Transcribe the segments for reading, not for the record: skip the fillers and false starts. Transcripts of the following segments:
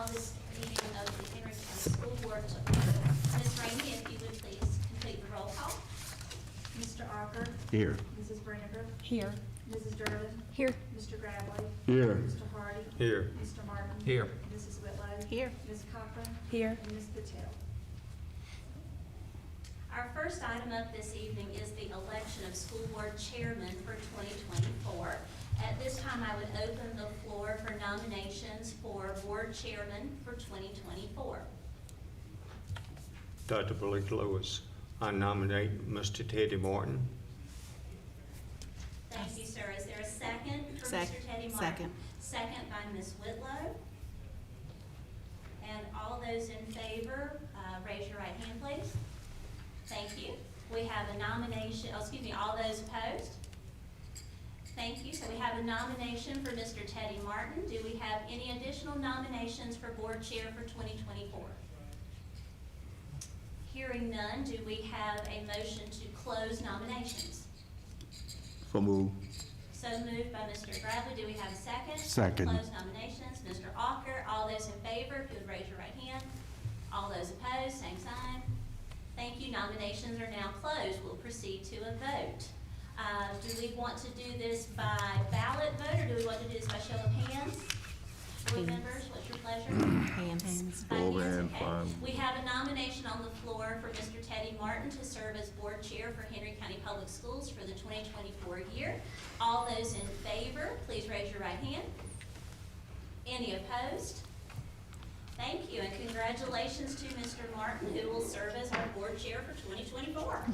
call this meeting of the Henry County School Board to order. Ms. Rainey, if you would please complete the roll call. Mr. Ocker. Here. Mrs. Brinegar. Here. Mrs. Durbin. Here. Mr. Gravely. Here. Mr. Hardy. Here. Mr. Martin. Here. Mrs. Whitlow. Here. Ms. Cochran. Here. And Ms. Patel. Our first item up this evening is the election of school board chairman for 2024. At this time, I would open the floor for nominations for board chairman for 2024. Dr. Blake Lewis, I nominate Mr. Teddy Martin. Thank you, sir. Is there a second for Second. Mr. Teddy Martin? Second. Second by Ms. Whitlow. And all those in favor, raise your right hand, please. Thank you. We have a nomination, all those opposed? Thank you. So we have a nomination for Mr. Teddy Martin. Do we have any additional nominations for board chair for 2024? Hearing none, do we have a motion to close nominations? So move. So moved by Mr. Bradley. Do we have a second? Second. Close nominations. Mr. Ocker, all those in favor, if you would raise your right hand. All those opposed, same sign. Thank you. Nominations are now closed. We'll proceed to a vote. Do we want to do this by ballot vote, or do we want to do this by show of hands? Board members, what's your pleasure? Hands. By Full hands, and okay. fine. We have a nomination on the floor for Mr. Teddy Martin to serve as board chair for Henry County Public Schools for the 2024 year. All those in favor, please raise your right hand. Any opposed? Thank you, and congratulations to Mr. Martin, who will serve as our board chair for 2024.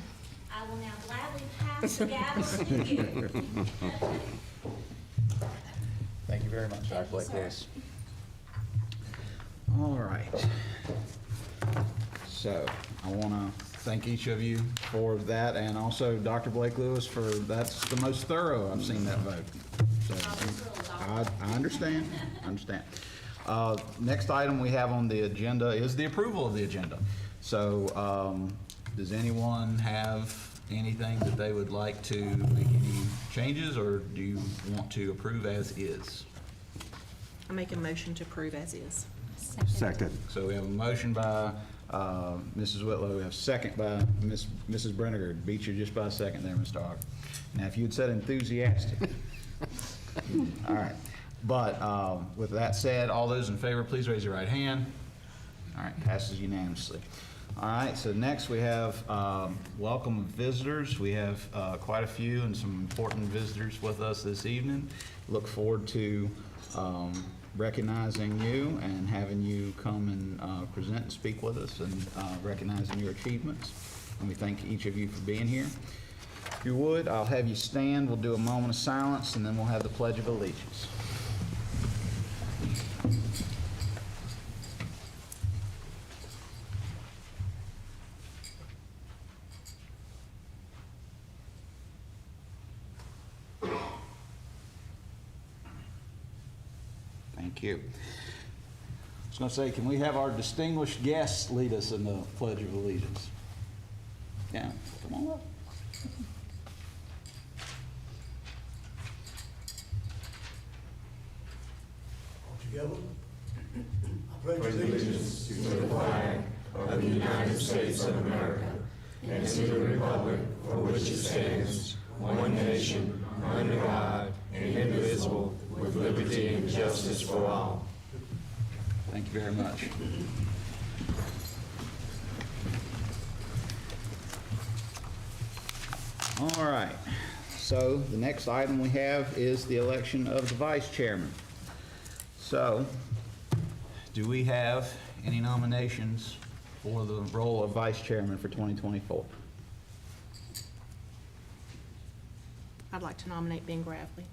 I will now gladly pass the gavel to you. Thank you very much, Thank Dr. you, Blake sir. Lewis. All right. So I want to thank each of you for that, and also Dr. Blake Lewis for, that's the most thorough I've seen that vote. So I understand, I understand. Next item we have on the agenda is the approval of the agenda. So does anyone have anything that they would like to make any changes, or do you want to approve as is? I make a motion to approve as is. Second. So we have a motion by Mrs. Whitlow, we have a second by Mrs. Brinegar. Beat you just by a second there, Mr. Hawk. Now, if you had said enthusiastic. All right. But with that said, all those in favor, please raise your right hand. All right, passes unanimously. All right, so next we have welcome visitors. We have quite a few and some important visitors with us this evening. Look forward to recognizing you and having you come and present and speak with us, and recognizing your achievements. And we thank each of you for being here. If you would, I'll have you stand. We'll do a moment of silence, and then we'll have the Pledge of Allegiance. Thank you. I was going to say, can we have our distinguished guests lead us in the Pledge of Allegiance? Yeah, come on up. All together. I pledge allegiance to the flag of the United States of America and to the republic for which it stands, one nation, under God, indivisible, with liberty and justice for all. Thank you very much. All right, so the next item we have is the election of the vice chairman. So, do we have any nominations for the role of vice chairman for 2024? I'd like to nominate Ben Gravely.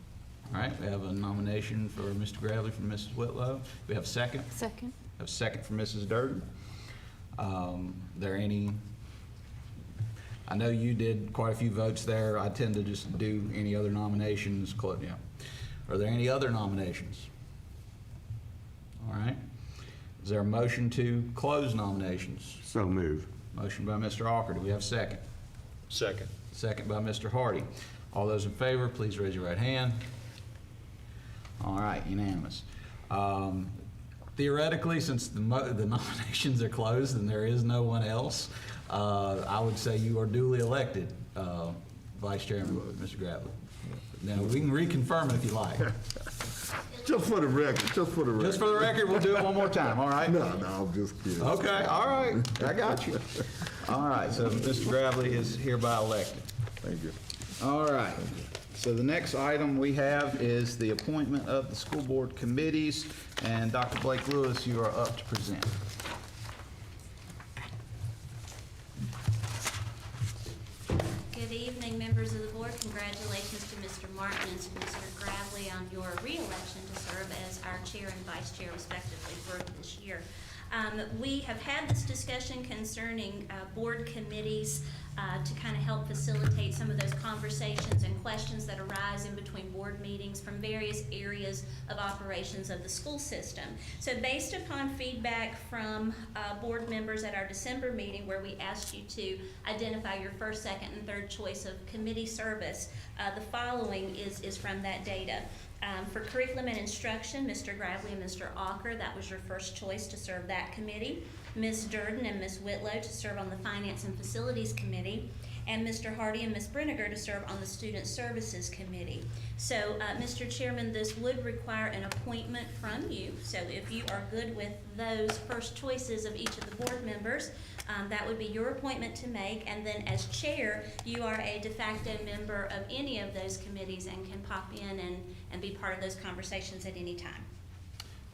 All right, we have a nomination for Mr. Gravely from Mrs. Whitlow. We have a second. Second. We have a second for Mrs. Durden. There any, I know you did quite a few votes there. I tend to just do any other nominations. Yeah. Are there any other nominations? All right. Is there a motion to close nominations? So move. Motion by Mr. Ocker. Do we have a second? Second. Second by Mr. Hardy. All those in favor, please raise your right hand. All right, unanimous. Theoretically, since the nominations are closed and there is no one else, I would say you are duly elected, Vice Chairman, Mr. Gravely. Now, we can reconfirm it if you like. Just for the record, just for the record. Just for the record, we'll do it one more time, all right? No, I'm just kidding. Okay, all right, I got you. All right, so Mr. Gravely is hereby elected. Thank you. All right, so the next item we have is the appointment of the school board committees, and Dr. Blake Lewis, you are up to present. Good evening, members of the board. Congratulations to Mr. Martin and to Mr. Gravely on your reelection to serve as our chair and vice chair respectively for this year. We have had this discussion concerning board committees to kind of help facilitate some of those conversations and questions that arise in between board meetings from various areas of operations of the school system. So based upon feedback from board members at our December meeting where we asked you to identify your first, second, and third choice of committee service, the following is from that data. For curriculum and instruction, Mr. Gravely and Mr. Ocker, that was your first choice to serve that committee. Ms. Durden and Ms. Whitlow to serve on the Finance and Facilities Committee, and Mr. Hardy and Ms. Brinegar to serve on the Student Services Committee. So, Mr. Chairman, this would require an appointment from you. So if you are good with those first choices of each of the board members, that would be your appointment to make, and then as chair, you are a de facto member of any of those committees and can pop in and be part of those conversations at any time.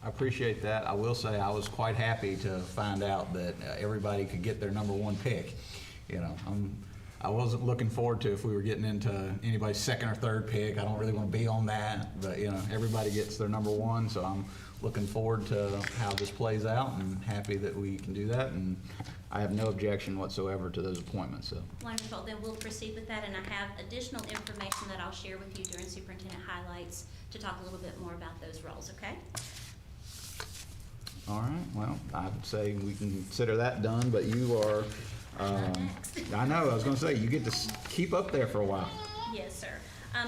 I appreciate that. I will say I was quite happy to find out that everybody could get their number one pick. You know, I wasn't looking forward to if we were getting into anybody's second or third pick. I don't really want to be on that, but you know, everybody gets their number one, so I'm looking forward to how this plays out and happy that we can do that, and I have no objection whatsoever to those appointments. So. Wonderful. Then we'll proceed with that, and I have additional information that I'll share with you during superintendent highlights to talk a little bit more about those roles, okay? All right, well, I would say we can consider that done, but you are, Next. I know, I was gonna say, you get to keep up there for a while. Yes, sir.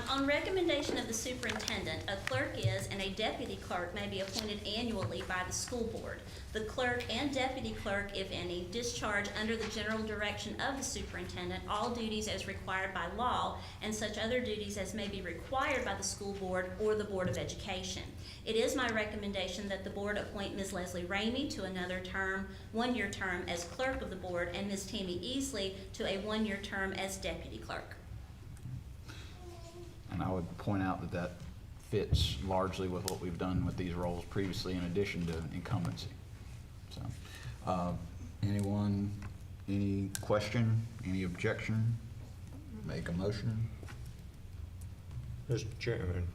On recommendation of the superintendent, a clerk is and a deputy clerk may be appointed annually by the school board. The clerk and deputy clerk, if any, discharge under the general direction of the superintendent all duties as required by law and such other duties as may be required by the school board or the Board of Education. It is my recommendation that the board appoint Ms. Leslie Ramey to another term, one-year term as clerk of the board, and Ms. Tammy Easley to a one-year term as deputy clerk. And I would point out that that fits largely with what we've done with these roles previously in addition to incumbency. So, anyone, any question, any objection? Make a motion. Mr. Chairman,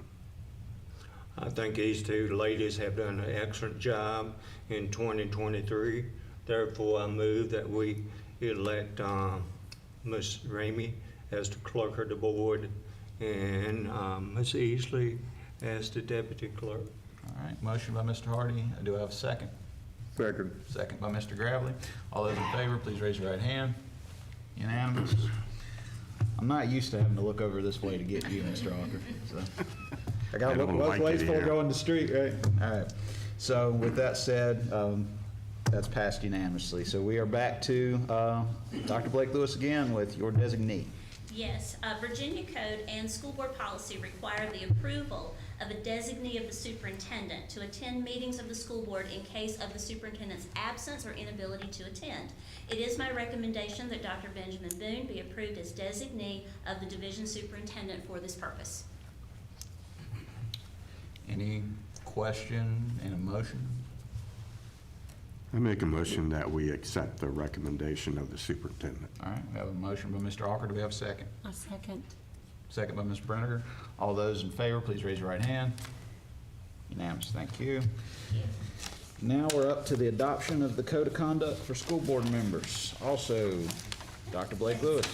I think these two ladies have done an excellent job in 2023. Therefore, I move that we elect Ms. Ramey as the clerk of the board and Ms. Easley as the deputy clerk. All right, motion by Mr. Hardy. Do I have a second? Second. Second by Mr. Gravely. All those in favor, please raise your right hand. Unanimous. I'm not used to having to look over this way to get you, Mr. Ocker. So I gotta look both ways before going the street, right? All right. So with that said, that's passed unanimously. So we are back to Dr. Blake Lewis again with your designee. Yes, Virginia Code and school board policy require the approval of a designee of the superintendent to attend meetings of the school board in case of the superintendent's absence or inability to attend. It is my recommendation that Dr. Benjamin Boone be approved as designee of the division superintendent for this purpose. Any question and a motion? I make a motion that we accept the recommendation of the superintendent. All right, we have a motion by Mr. Ocker. Do we have a second? A second. Second by Ms. Brinegar. All those in favor, please raise your right hand. Unanimous, thank you. Now we're up to the adoption of the Code of Conduct for school board members. Also, Dr. Blake Lewis.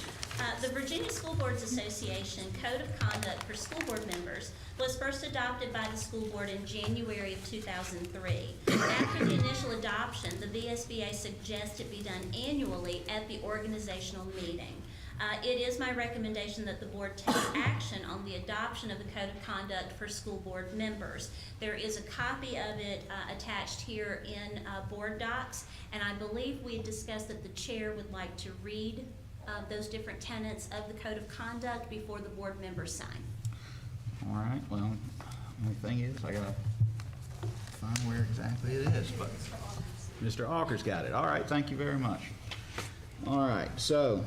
The Virginia School Boards Association Code of Conduct for School Board Members was first adopted by the school board in January of 2003. After the initial adoption, the VSBA suggests it be done annually at the organizational meeting. It is my recommendation that the board take action on the adoption of the Code of Conduct for school board members. There is a copy of it attached here in board docs, and I believe we had discussed that the chair would like to read those different tenets of the Code of Conduct before the board members sign. All right, well, only thing is, I gotta find where exactly it is, but Mr. Alker's got it. All right, thank you very much. All right, so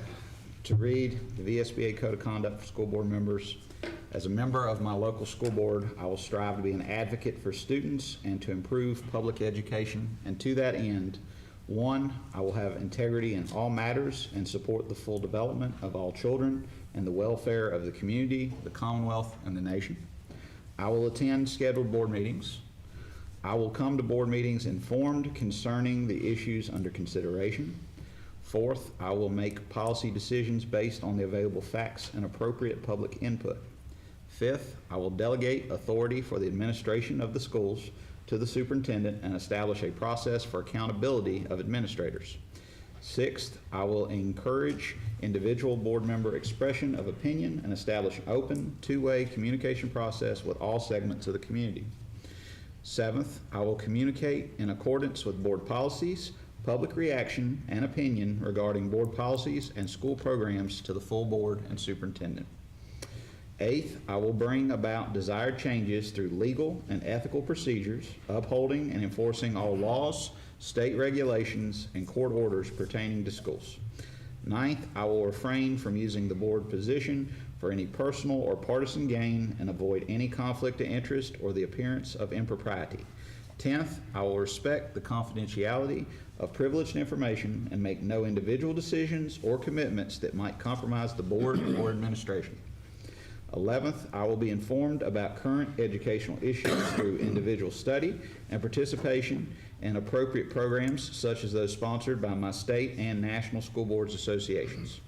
to read the VSBA Code of Conduct for school board members. As a member of my local school board, I will strive to be an advocate for students and to improve public education. And to that end, 1, I will have integrity in all matters and support the full development of all children and the welfare of the community, the Commonwealth, and the nation. I will attend scheduled board meetings. I will come to board meetings informed concerning the issues under consideration. 4th, I will make policy decisions based on the available facts and appropriate public input. 5th, I will delegate authority for the administration of the schools to the superintendent and establish a process for accountability of administrators. 6th, I will encourage individual board member expression of opinion and establish an open, two-way communication process with all segments of the community. 7th, I will communicate in accordance with board policies, public reaction, and opinion regarding board policies and school programs to the full board and superintendent. 8th, I will bring about desired changes through legal and ethical procedures, upholding and enforcing all laws, state regulations, and court orders pertaining to schools. 9th, I will refrain from using the board position for any personal or partisan gain and avoid any conflict of interest or the appearance of impropriety. 10th, I will respect the confidentiality of privileged information and make no individual decisions or commitments that might compromise the board or administration. 11th, I will be informed about current educational issues through individual study and participation in appropriate programs such as those sponsored by my state and national school boards associations.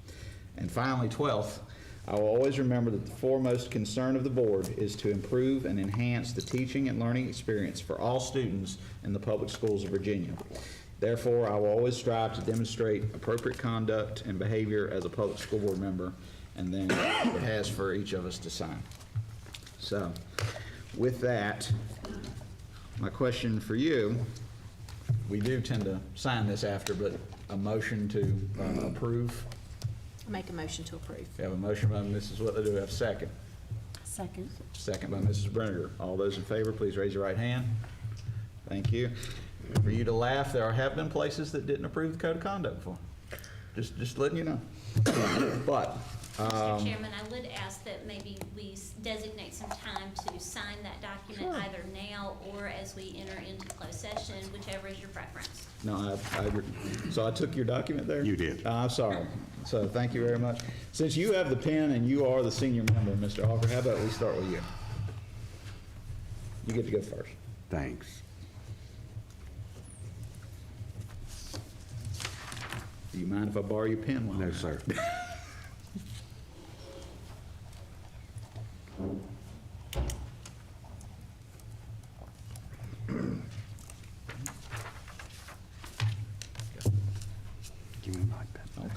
And finally, 12th, I will always remember that the foremost concern of the board is to improve and enhance the teaching and learning experience for all students in the public schools of Virginia. Therefore, I will always strive to demonstrate appropriate conduct and behavior as a public school board member, and then it has for each of us to sign. So, with that, my question for you, we do tend to sign this after, but a motion to approve. I make a motion to approve. We have a motion by Mrs. Whitlow. Do we have a second? Second. Second by Mrs. Brenniger. All those in favor, please raise your right hand. Thank you. For you to laugh, there have been places that didn't approve the Code of Conduct before. Just letting you know. But, Mr. Chairman, I would ask that maybe we designate some time to sign that document either now or as we enter into closed session, whichever is your preference. no, I agree. So I took your document there? You did. I'm sorry. So thank you very much. Since you have the pen and you are the senior member, Mr. Hawker, how about we start with you? You get to go first. Thanks. Do you mind if I borrow your pen while No, I'm sir. Give me my pen.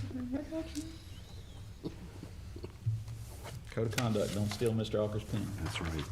Code of Conduct, don't steal Mr. Hawker's pen. That's right.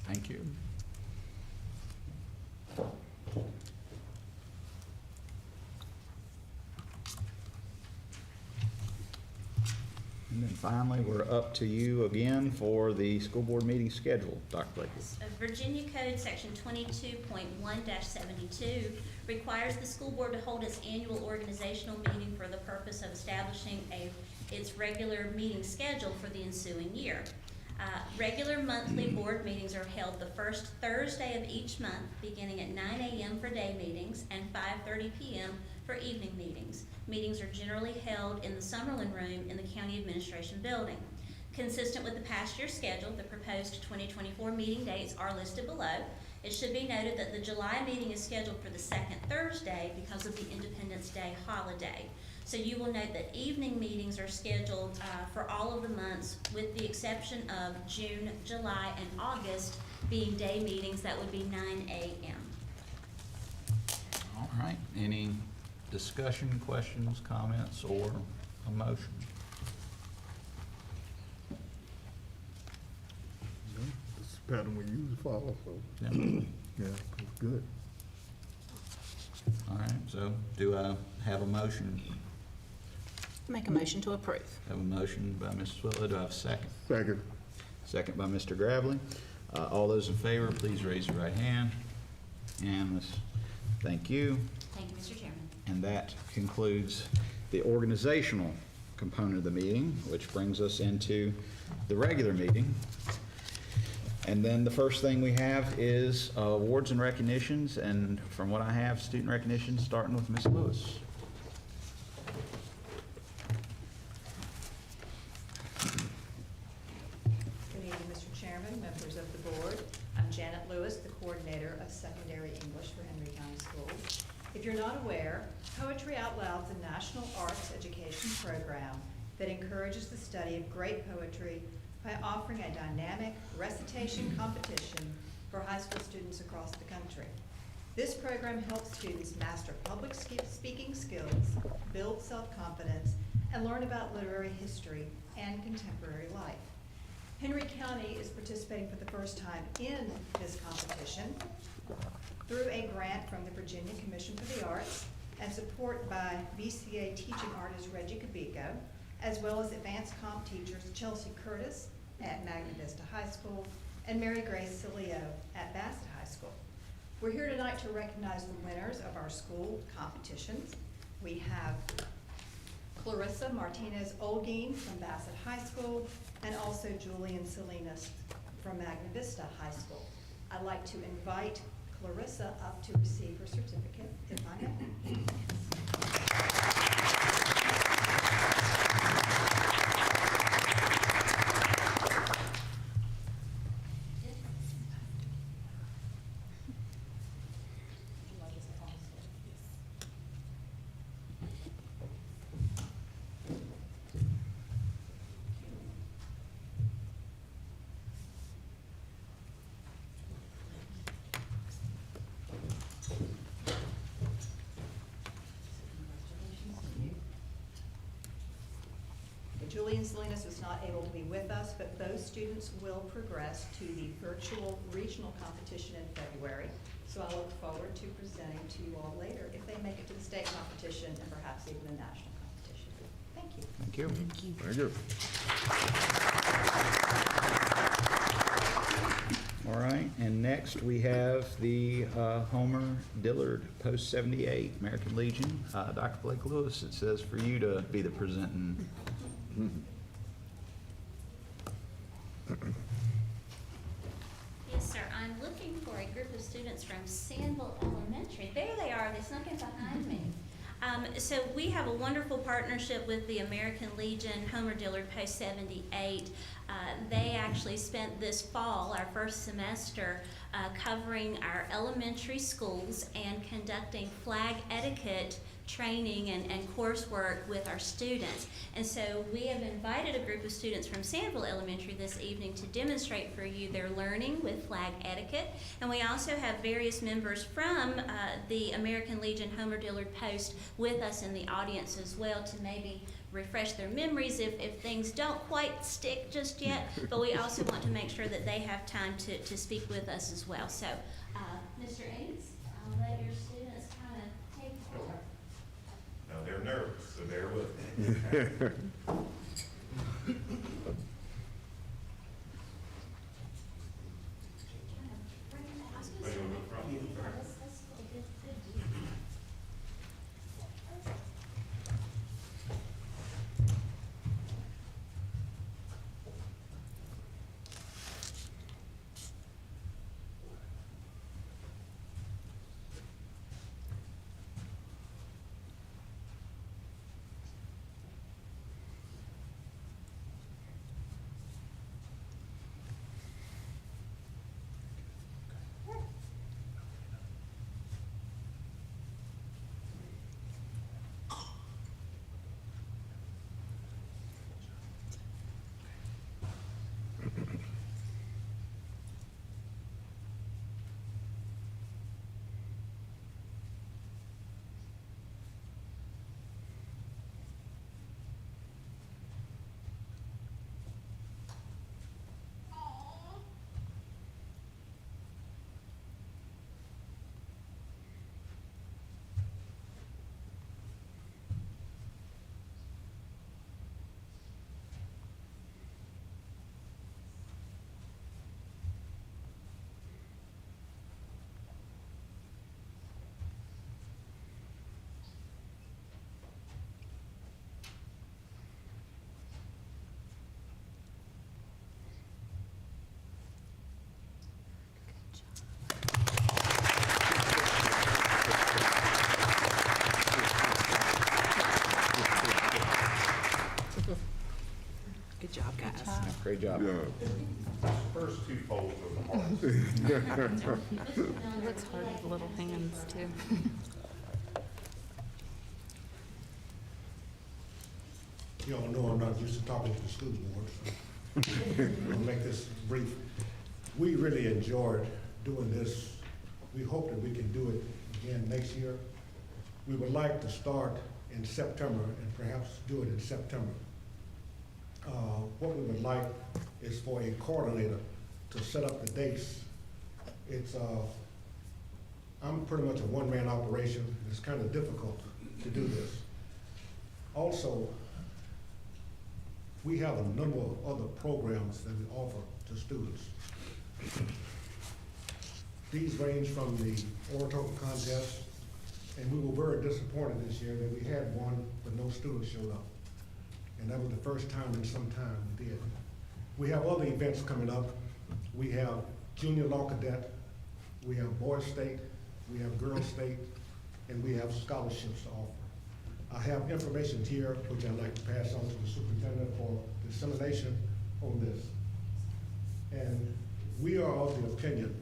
Thank you. And then finally, we're up to you again for the school board meeting schedule, Dr. Blakely. Virginia Code Section 22.1-72 requires the school board to hold its annual organizational meeting for the purpose of establishing its regular meeting schedule for the ensuing year. Regular monthly board meetings are held the first Thursday of each month, beginning at 9 a.m. for day meetings and 5:30 p.m. for evening meetings. Meetings are generally held in the Summerlin Room in the County Administration Building. Consistent with the past year's schedule, the proposed 2024 meeting dates are listed below. It should be noted that the July meeting is scheduled for the second Thursday because of the Independence Day holiday. So you will note that evening meetings are scheduled for all of the months, with the exception of June, July, and August being day meetings. That would be 9 a.m. All right, any discussion, questions, comments, or a motion? It's the pattern we usually follow, so, Yeah. yeah, it's good. All right, so do I have a motion? Make a motion to approve. Have a motion by Mrs. Whitlow, do I have a second? Second. Second by Mr. Gravely. All those in favor, please raise your right hand. Unanimous. Thank you. Thank you, Mr. Chairman. And that concludes the organizational component of the meeting, which brings us into the regular meeting. And then the first thing we have is awards and recognitions, and from what I have, student recognition, starting with Ms. Lewis. Good evening, Mr. Chairman, members of the board. I'm Janet Lewis, the coordinator of secondary English for Henry County Schools. If you're not aware, Poetry Out Loud is a national arts education program that encourages the study of great poetry by offering a dynamic recitation competition for high school students across the country. This program helps students master public speaking skills, build self-confidence, and learn about literary history and contemporary life. Henry County is participating for the first time in this competition through a grant from the Virginia Commission for the Arts and support by VCA teaching artist Reggie Cabico, as well as advanced comp teachers Chelsea Curtis at Magna Vista High School and Mary Grace Cilio at Bassett High School. We're here tonight to recognize the winners of our school competitions. We have Clarissa Martinez Olguin from Bassett High School and also Julian Salinas from Magna Vista High School. I'd like to invite Clarissa up to receive her certificate, if I may. Julian Salinas was not able to be with us, but those students will progress to the virtual regional competition in February. So I look forward to presenting to you all later if they make it to the state competition and perhaps even the national competition. Thank you. Thank you. Thank you. All right, and next we have the Homer Dillard Post 78 American Legion. Dr. Blake Lewis, it says for you to be the presenting. Yes, sir. I'm looking for a group of students from Sandville Elementary. There they are. They snuck in behind me. So we have a wonderful partnership with the American Legion Homer Dillard Post 78. They actually spent this fall, our first semester, covering our elementary schools and conducting flag etiquette training and coursework with our students. And so we have invited a group of students from Sandville Elementary this evening to demonstrate for you their learning with flag etiquette. And we also have various members from the American Legion Homer Dillard Post with us in the audience as well to maybe refresh their memories if things don't quite stick just yet. But we also want to make sure that they have time to speak with us as well. So, Mr. Ames, I'll let your students kind of take over. Now, they're nervous, so bear with me. Good job, guys. Great job. Yeah. First two folds of the heart. It looks hard with little hands, too. You all know I'm not used to talking to the school board, so I'll make this brief. We really enjoyed doing this. We hope that we can do it again next year. We would like to start in September and perhaps do it in September. What we would like is for a coordinator to set up the dates. I'm pretty much a one-man operation. It's kind of difficult to do this. Also, we have a number of other programs that we offer to students. These range from the oratory contest, and we were very disappointed this year that we had one, but no students showed up. And that was the first time in some time we did. We have other events coming up. We have junior law cadet, we have boys state, we have girls state, and we have scholarships to offer. I have information here which I'd like to pass on to the superintendent for dissemination on this. And we are of the opinion,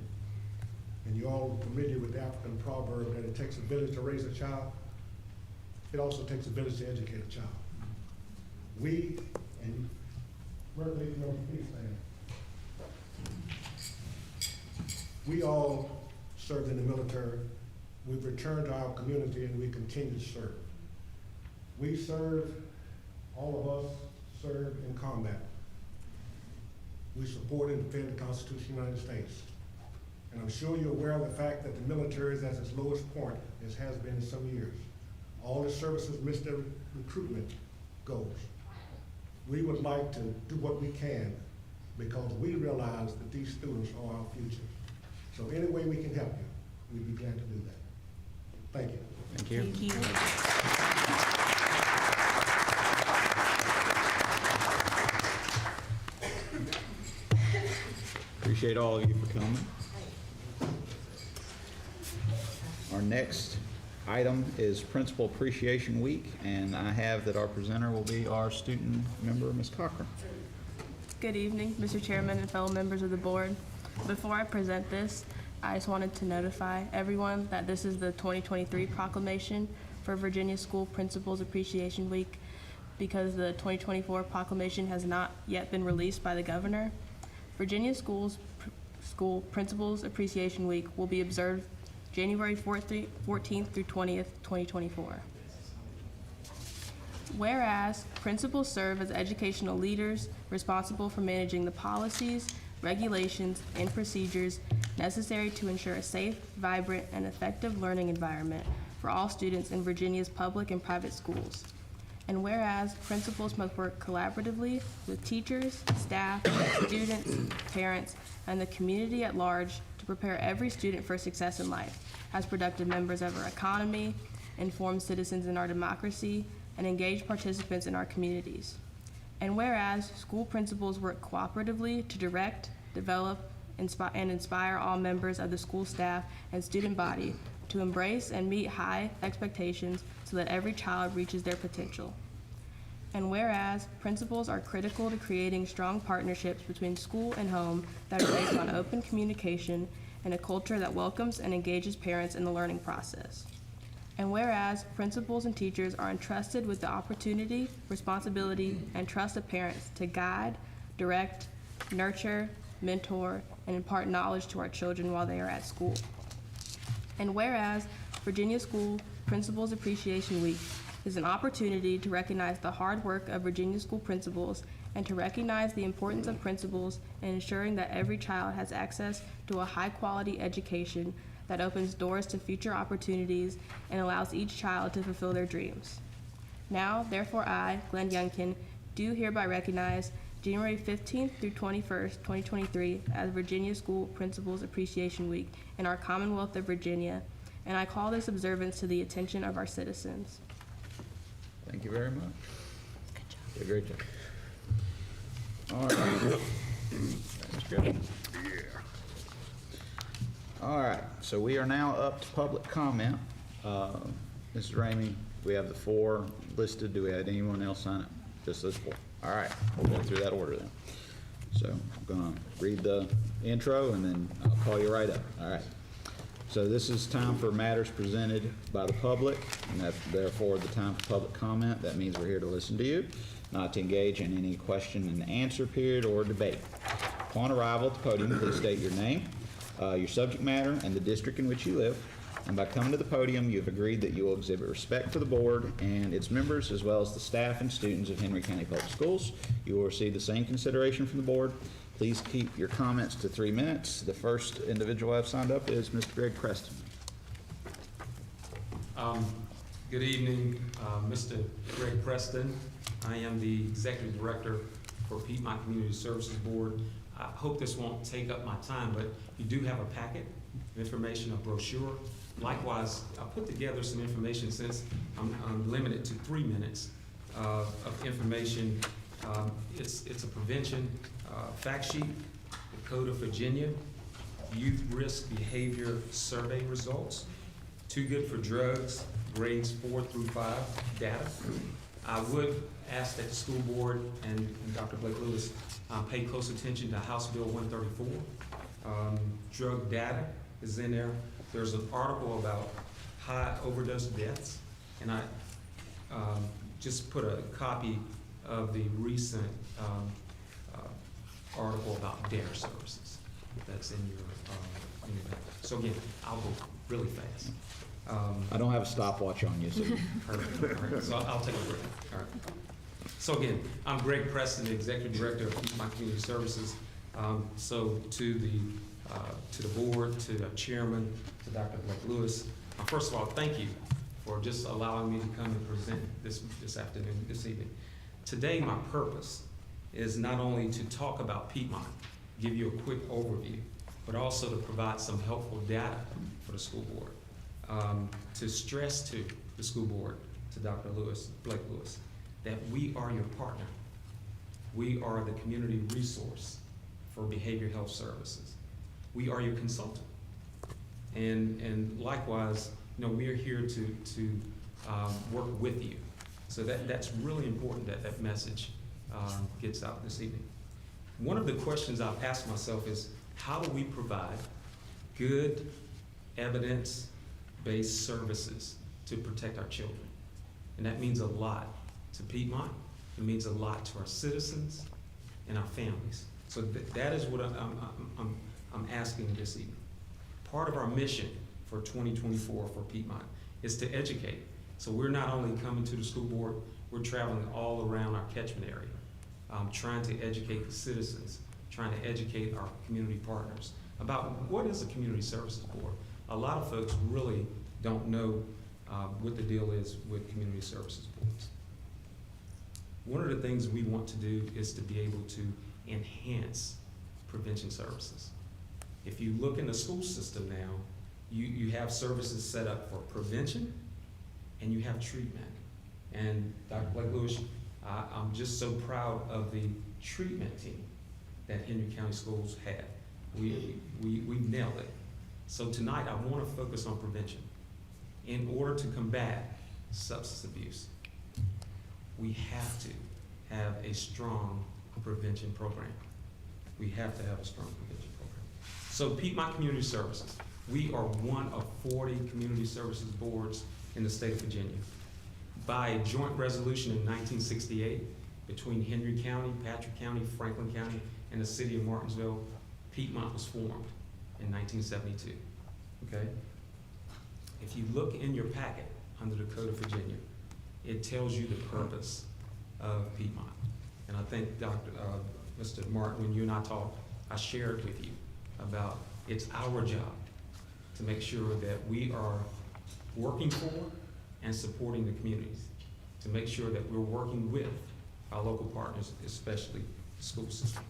and you're all familiar with the African proverb that it takes a village to raise a child. It also takes a village to educate a child. We, and please stand. We all served in the military. We've returned to our community and we continue to serve. We serve, all of us serve in combat. We support and defend the Constitution of the United States. And I'm sure you're aware of the fact that the military is at its lowest point, as has been in some years. All the services missed their recruitment goals. We would like to do what we can because we realize that these students are our future. So any way we can help you, we'd be glad to do that. Thank you. Thank you. Thank you. Appreciate all of you for coming. Our next item is Principal Appreciation Week, and I have that our presenter will be our student member, Ms. Cochran. Good evening, Mr. Chairman and fellow members of the board. Before I present this, I just wanted to notify everyone that this is the 2023 proclamation for Virginia School Principals Appreciation Week because the 2024 proclamation has not yet been released by the governor. Virginia School Principals Appreciation Week will be observed January 14th through 20th, 2024. Whereas principals serve as educational leaders responsible for managing the policies, regulations, and procedures necessary to ensure a safe, vibrant, and effective learning environment for all students in Virginia's public and private schools. And whereas principals must work collaboratively with teachers, staff, students, parents, and the community at large to prepare every student for success in life as productive members of our economy, informed citizens in our democracy, and engaged participants in our communities. And whereas school principals work cooperatively to direct, develop, and inspire all members of the school staff and student body to embrace and meet high expectations so that every child reaches their potential. And whereas principals are critical to creating strong partnerships between school and home that are based on open communication and a culture that welcomes and engages parents in the learning process. And whereas principals and teachers are entrusted with the opportunity, responsibility, and trust of parents to guide, direct, nurture, mentor, and impart knowledge to our children while they are at school. And whereas Virginia School Principals Appreciation Week is an opportunity to recognize the hard work of Virginia school principals and to recognize the importance of principals in ensuring that every child has access to a high-quality education that opens doors to future opportunities and allows each child to fulfill their dreams. Now, therefore, I, Glenn Youngkin, do hereby recognize January 15th through 21st, 2023 as Virginia School Principals Appreciation Week in our Commonwealth of Virginia, and I call this observance to the attention of our citizens. Thank you very much. Good job. Did a great job. All right. That's good. All right, so we are now up to public comment. Mrs. Ramey, we have the four listed. Do we have anyone else sign up? Just those four. All right, we'll go through that order then. So I'm gonna read the intro and then I'll call you right up. All right. So this is time for matters presented by the public, and that's therefore the time for public comment. That means we're here to listen to you, not to engage in any question and answer period or debate. Upon arrival at the podium, please state your name, your subject matter, and the district in which you live. And by coming to the podium, you have agreed that you will exhibit respect for the board and its members, as well as the staff and students of Henry County Public Schools. You will receive the same consideration from the board. Please keep your comments to 3 minutes. The first individual I've signed up is Mr. Greg Preston. Good evening, Mr. Greg Preston. I am the Executive Director for Piedmont Community Services Board. I hope this won't take up my time, but you do have a packet of information, a brochure. Likewise, I put together some information since I'm limited to 3 minutes of information. It's a prevention fact sheet, the Code of Virginia, Youth Risk Behavior Survey results, Too Good for Drugs, grades 4 through 5 data. I would ask that the school board and Dr. Blake Lewis pay close attention to House Bill 134. Drug data is in there. There's an article about high overdose deaths, and I just put a copy of the recent article about DARE services that's in your back. So again, I'll go really fast. I don't have a stopwatch on you, so. Perfect. All right. So I'll take a break. All right. So again, I'm Greg Preston, the Executive Director of Piedmont Community Services. So to the board, to the chairman, to Dr. Blake Lewis, first of all, thank you for just allowing me to come and present this evening. Today, my purpose is not only to talk about Piedmont, give you a quick overview, but also to provide some helpful data for the school board. To stress to the school board, to Dr. Blake Lewis, that we are your partner. We are the community resource for behavioral health services. We are your consultant. And likewise, we are here to work with you. So that's really important that that message gets out this evening. One of the questions I've asked myself is, how do we provide good evidence-based services to protect our children? And that means a lot to Piedmont. It means a lot to our citizens and our families. So that is what I'm asking this evening. Part of our mission for 2024 for Piedmont is to educate. So we're not only coming to the school board, we're traveling all around our catchment area, trying to educate the citizens, trying to educate our community partners about what is a community services board. A lot of folks really don't know what the deal is with community services boards. One of the things we want to do is to be able to enhance prevention services. If you look in the school system now, you have services set up for prevention and you have treatment. And Dr. Blake Lewis, I'm just so proud of the treatment team that Henry County Schools have. We nailed it. So tonight I want to focus on prevention. In order to combat substance abuse, we have to have a strong prevention program. We have to have a strong prevention program. So Piedmont Community Services, we are one of 40 community services boards in the state of Virginia. By a joint resolution in 1968 between Henry County, Patrick County, Franklin County, and the city of Martinsville, Piedmont was formed in 1972, okay? If you look in your packet under the Code of Virginia, it tells you the purpose of Piedmont. And I think Mr. Martin, when you and I talked, I shared with you about it's our job to make sure that we are working for and supporting the communities, to make sure that we're working with our local partners, especially the school system.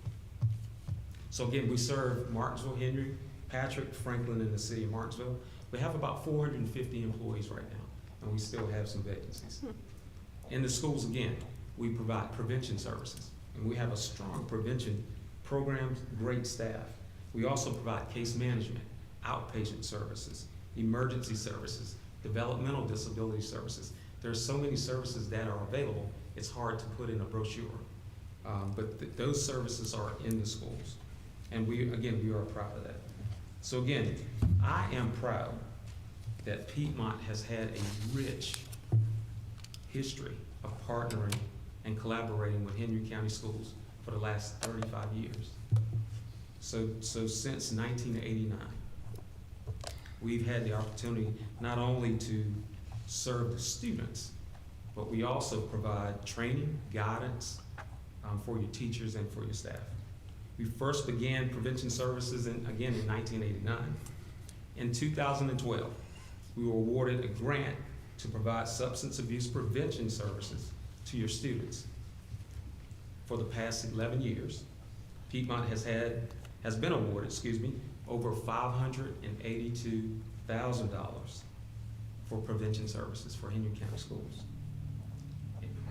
So again, we serve Martinsville, Henry, Patrick, Franklin, and the city of Martinsville. We have about 450 employees right now, and we still have some vacancies. In the schools, again, we provide prevention services, and we have a strong prevention program, great staff. We also provide case management, outpatient services, emergency services, developmental disability services, There's so many services that are available, it's hard to put in a brochure. But those services are in the schools. And we are proud of that. So again, I am proud that Piedmont has had a rich history of partnering and collaborating with Henry County Schools for the last 35 years. So since 1989, we've had the opportunity not only to serve the students, but we also provide training, guidance for your teachers and for your staff. We first began prevention services in 1989. In 2012, we were awarded a grant to provide substance abuse prevention services to your students. For the past 11 years, Piedmont has been awarded, over $582,000 for prevention services for Henry County Schools.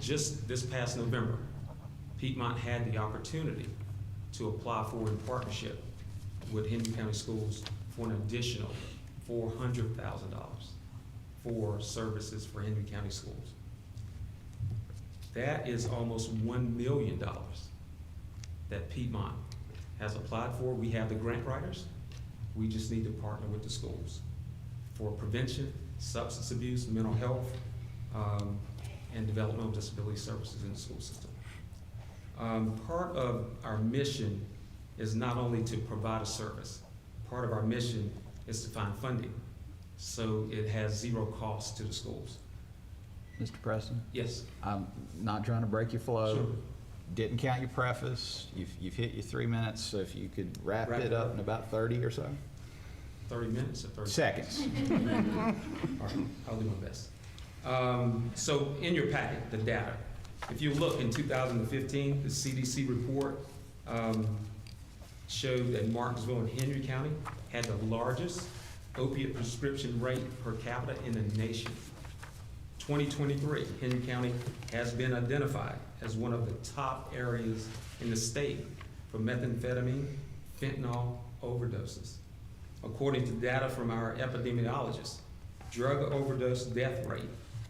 Just this past November, Piedmont had the opportunity to apply for in partnership with Henry County Schools for an additional $400,000 for services for Henry County Schools. That is almost $1 million that Piedmont has applied for. We have the grant writers. We just need to partner with the schools for prevention, substance abuse, mental health, and developmental disability services in the school system. Part of our mission is not only to provide a service, part of our mission is to find funding so it has zero cost to the schools. Mr. Preston? Yes. I'm not trying to break your flow. Sure. Didn't count your preface. You've hit your 3 minutes, so if you could wrap it up in about 30 or so. 30 minutes or 30 seconds? All right, I'll do my best. So in your packet, the data. If you look in 2015, the CDC report showed that Martinsville and Henry County had the largest opiate prescription rate per capita in the nation. 2023, Henry County has been identified as one of the top areas in the state for methamphetamine, fentanyl overdoses. According to data from our epidemiologists, drug overdose death rate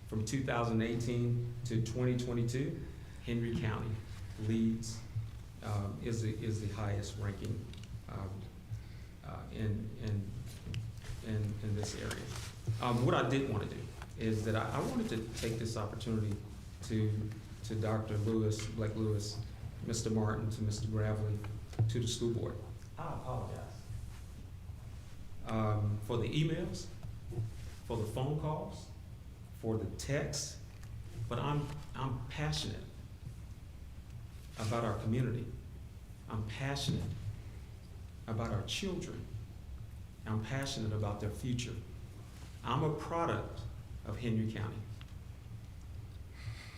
from 2018 to 2022, Henry County leads, is the highest ranking in this area. What I did want to do is that I wanted to take this opportunity to Dr. Lewis, Blake Lewis, Mr. Martin, to Mr. Gravely, to the school board. I apologize for the emails, for the phone calls, for the texts, but I'm passionate about our community. I'm passionate about our children. I'm passionate about their future. I'm a product of Henry County.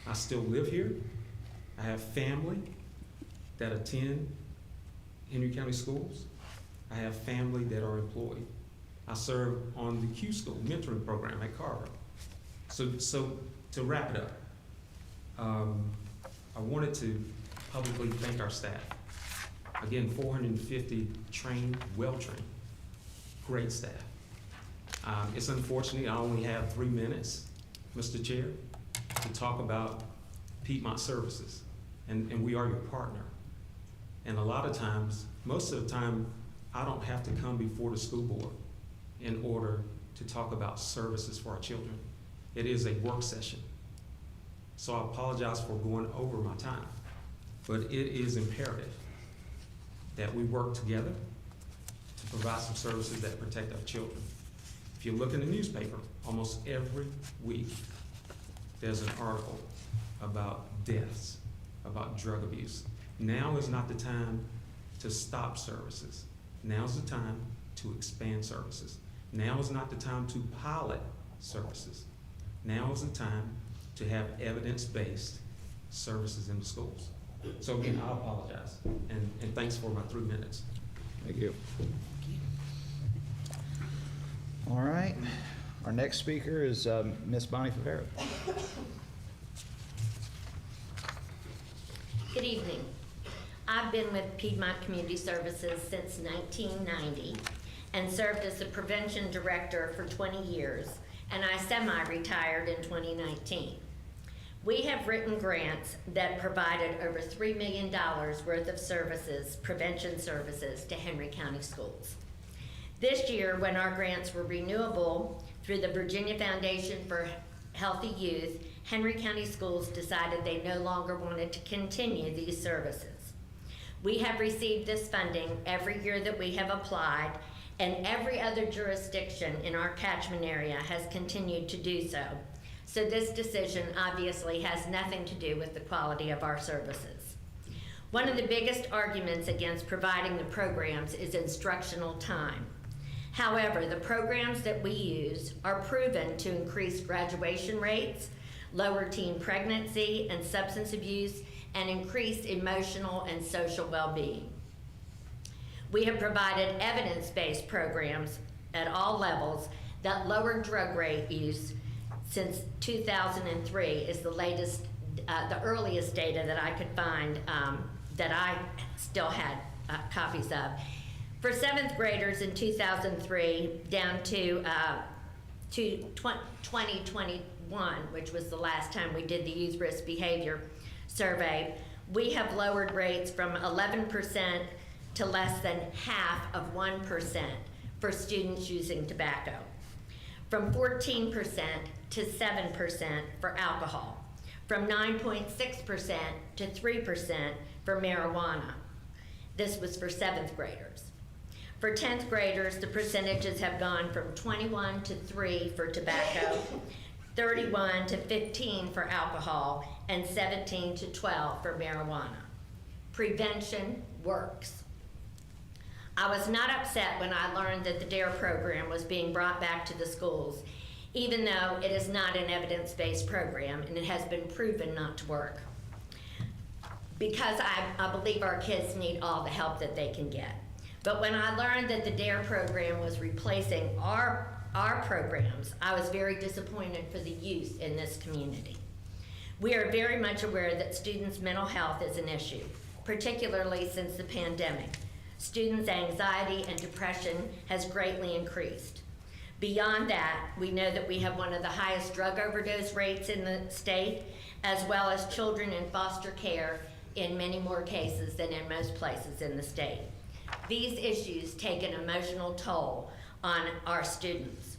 I still live here. I have family that attend Henry County schools. I have family that are employed. I serve on the Q School mentoring program at Carver. So to wrap it up, I wanted to publicly thank our staff. Again, 450 trained, well-trained, great staff. It's unfortunate I only have 3 minutes, Mr. Chair, to talk about Piedmont Services, and we are your partner. And a lot of times, most of the time, I don't have to come before the school board in order to talk about services for our children. It is a work session. So I apologize for going over my time, but it is imperative that we work together to provide some services that protect our children. If you look in the newspaper, almost every week, there's an article about deaths, about drug abuse. Now is not the time to stop services. Now's the time to expand services. Now is not the time to pilot services. Now is the time to have evidence-based services in the schools. So again, I apologize, and thanks for my 3 minutes. Thank you. All right. Our next speaker is Ms. Bonnie Favero. Good evening. I've been with Piedmont Community Services since 1990 and served as the prevention director for 20 years and I semi-retired in 2019. We have written grants that provided over $3 million worth of services, prevention services, to Henry County schools. This year, when our grants were renewable through the Virginia Foundation for Healthy Youth, Henry County Schools decided they no longer wanted to continue these services. We have received this funding every year that we have applied, and every other jurisdiction in our catchment area has continued to do so. So this decision obviously has nothing to do with the quality of our services. One of the biggest arguments against providing the programs is instructional time. However, the programs that we use are proven to increase graduation rates, lower teen pregnancy and substance abuse, and increase emotional and social well-being. We have provided evidence-based programs at all levels that lower drug rate use since 2003 is the latest, the earliest data that I could find that I still had copies of. For 7th graders in 2003 down to 2021, which was the last time we did the youth risk behavior survey, we have lowered rates from 11% to less than half of 1% for students using tobacco, from 14% to 7% for alcohol, from 9.6% to 3% for marijuana. This was for 7th graders. For 10th graders, the percentages have gone from 21 to 3 for tobacco, 31 to 15 for alcohol, and 17 to 12 for marijuana. Prevention works. I was not upset when I learned that the DARE program was being brought back to the schools, even though it is not an evidence-based program and it has been proven not to work. Because I believe our kids need all the help that they can get. But when I learned that the DARE program was replacing our programs, I was very disappointed for the youth in this community. We are very much aware that students' mental health is an issue, particularly since the pandemic. Students' anxiety and depression has greatly increased. Beyond that, we know that we have one of the highest drug overdose rates in the state, as well as children in foster care in many more cases than in most places in the state. These issues take an emotional toll on our students.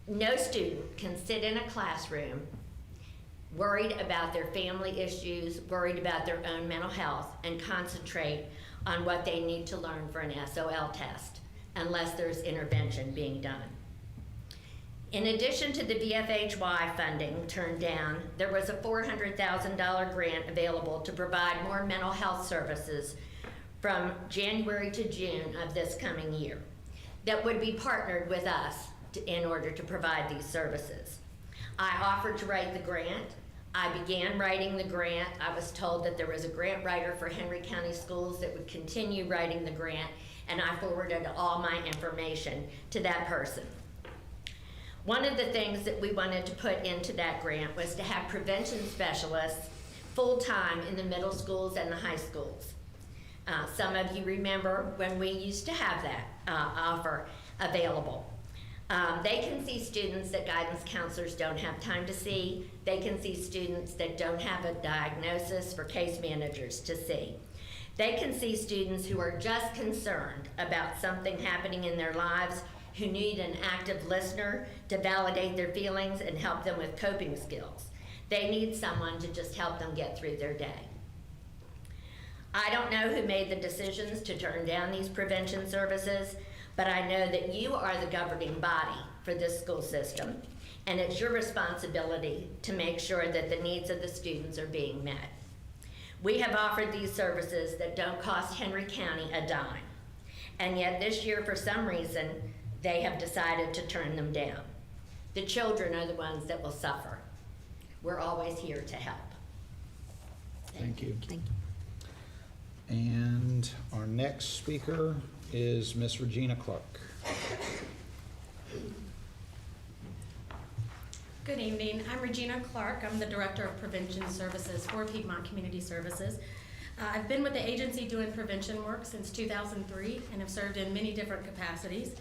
No student can sit in a classroom worried about their family issues, worried about their own mental health, and concentrate on what they need to learn for an SOL test unless there's intervention being done. In addition to the VFHY funding turned down, there was a $400,000 grant available to provide more mental health services from January to June of this coming year that would be partnered with us in order to provide these services. I offered to write the grant. I began writing the grant. I was told that there was a grant writer for Henry County Schools that would continue writing the grant, and I forwarded all my information to that person. One of the things that we wanted to put into that grant was to have prevention specialists full-time in the middle schools and the high schools. Some of you remember when we used to have that offer available. They can see students that guidance counselors don't have time to see. They can see students that don't have a diagnosis for case managers to see. They can see students who are just concerned about something happening in their lives, who need an active listener to validate their feelings and help them with coping skills. They need someone to just help them get through their day. I don't know who made the decisions to turn down these prevention services, but I know that you are the governing body for this school system, and it's your responsibility to make sure that the needs of the students are being met. We have offered these services that don't cost Henry County a dime, and yet this year, for some reason, they have decided to turn them down. The children are the ones that will suffer. We're always here to help. Thank you. Thank you. And our next speaker is Miss Regina Clark. Good evening. I'm Regina Clark. I'm the Director of Prevention Services for Piedmont Community Services. I've been with the agency doing prevention work since 2003 and have served in many different capacities.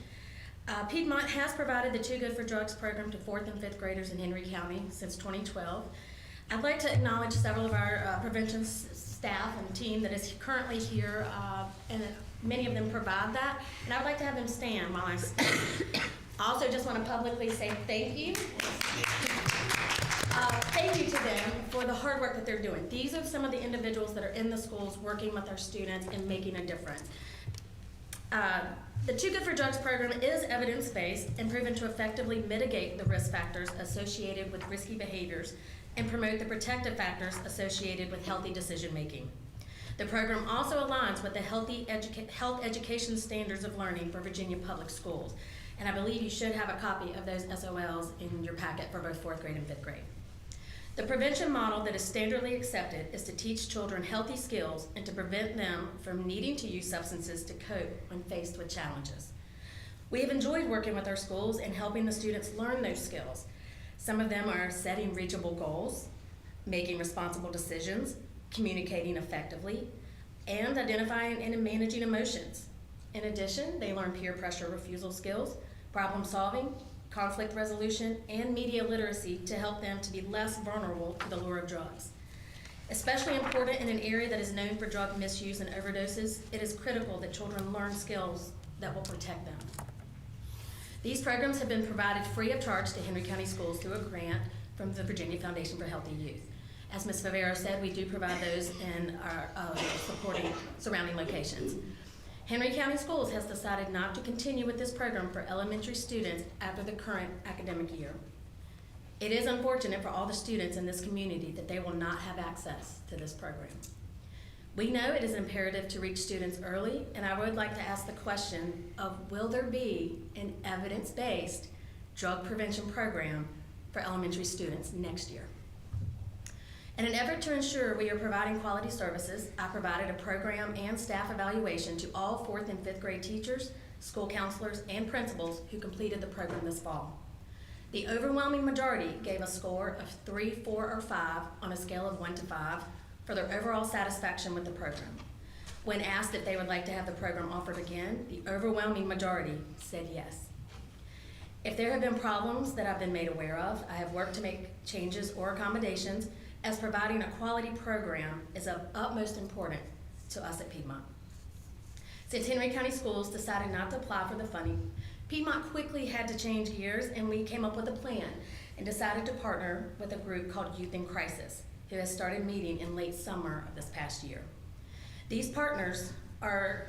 Piedmont has provided the Too Good for Drugs program to 4th and 5th graders in Henry County since 2012. I'd like to acknowledge several of our prevention staff and team that is currently here, and many of them provide that. And I would like to have them stand while I speak. I also just want to publicly say thank you. Thank you to them for the hard work that they're doing. These are some of the individuals that are in the schools working with our students and making a difference. The Too Good for Drugs program is evidence-based and proven to effectively mitigate the risk factors associated with risky behaviors and promote the protective factors associated with healthy decision-making. The program also aligns with the health education standards of learning for Virginia public schools. And I believe you should have a copy of those SOLs in your packet for both 4th grade and 5th grade. The prevention model that is standardly accepted is to teach children healthy skills and to prevent them from needing to use substances to cope when faced with challenges. We have enjoyed working with our schools and helping the students learn those skills. Some of them are setting reachable goals, making responsible decisions, communicating effectively, and identifying and managing emotions. In addition, they learn peer pressure refusal skills, problem solving, conflict resolution, and media literacy to help them to be less vulnerable to the lure of drugs. Especially important in an area that is known for drug misuse and overdoses, it is critical that children learn skills that will protect them. These programs have been provided free of charge to Henry County Schools through a grant from the Virginia Foundation for Healthy Youth. As Ms. Favero said, we do provide those in our supporting surrounding locations. Henry County Schools has decided not to continue with this program for elementary students after the current academic year. It is unfortunate for all the students in this community that they will not have access to this program. We know it is imperative to reach students early, and I would like to ask the question of, will there be an evidence-based drug prevention program for elementary students next year? In an effort to ensure we are providing quality services, I provided a program and staff evaluation to all 4th and 5th grade teachers, school counselors, and principals who completed the program this fall. The overwhelming majority gave a score of 3, 4, or 5 on a scale of 1 to 5 for their overall satisfaction with the program. When asked if they would like to have the program offered again, the overwhelming majority said yes. If there have been problems that I've been made aware of, I have worked to make changes or accommodations, as providing a quality program is of utmost importance to us at Piedmont. Since Henry County Schools decided not to apply for the funding, Piedmont quickly had to change gears, and we came up with a plan and decided to partner with a group called Youth in Crisis, who has started meeting in late summer of this past year. These partners are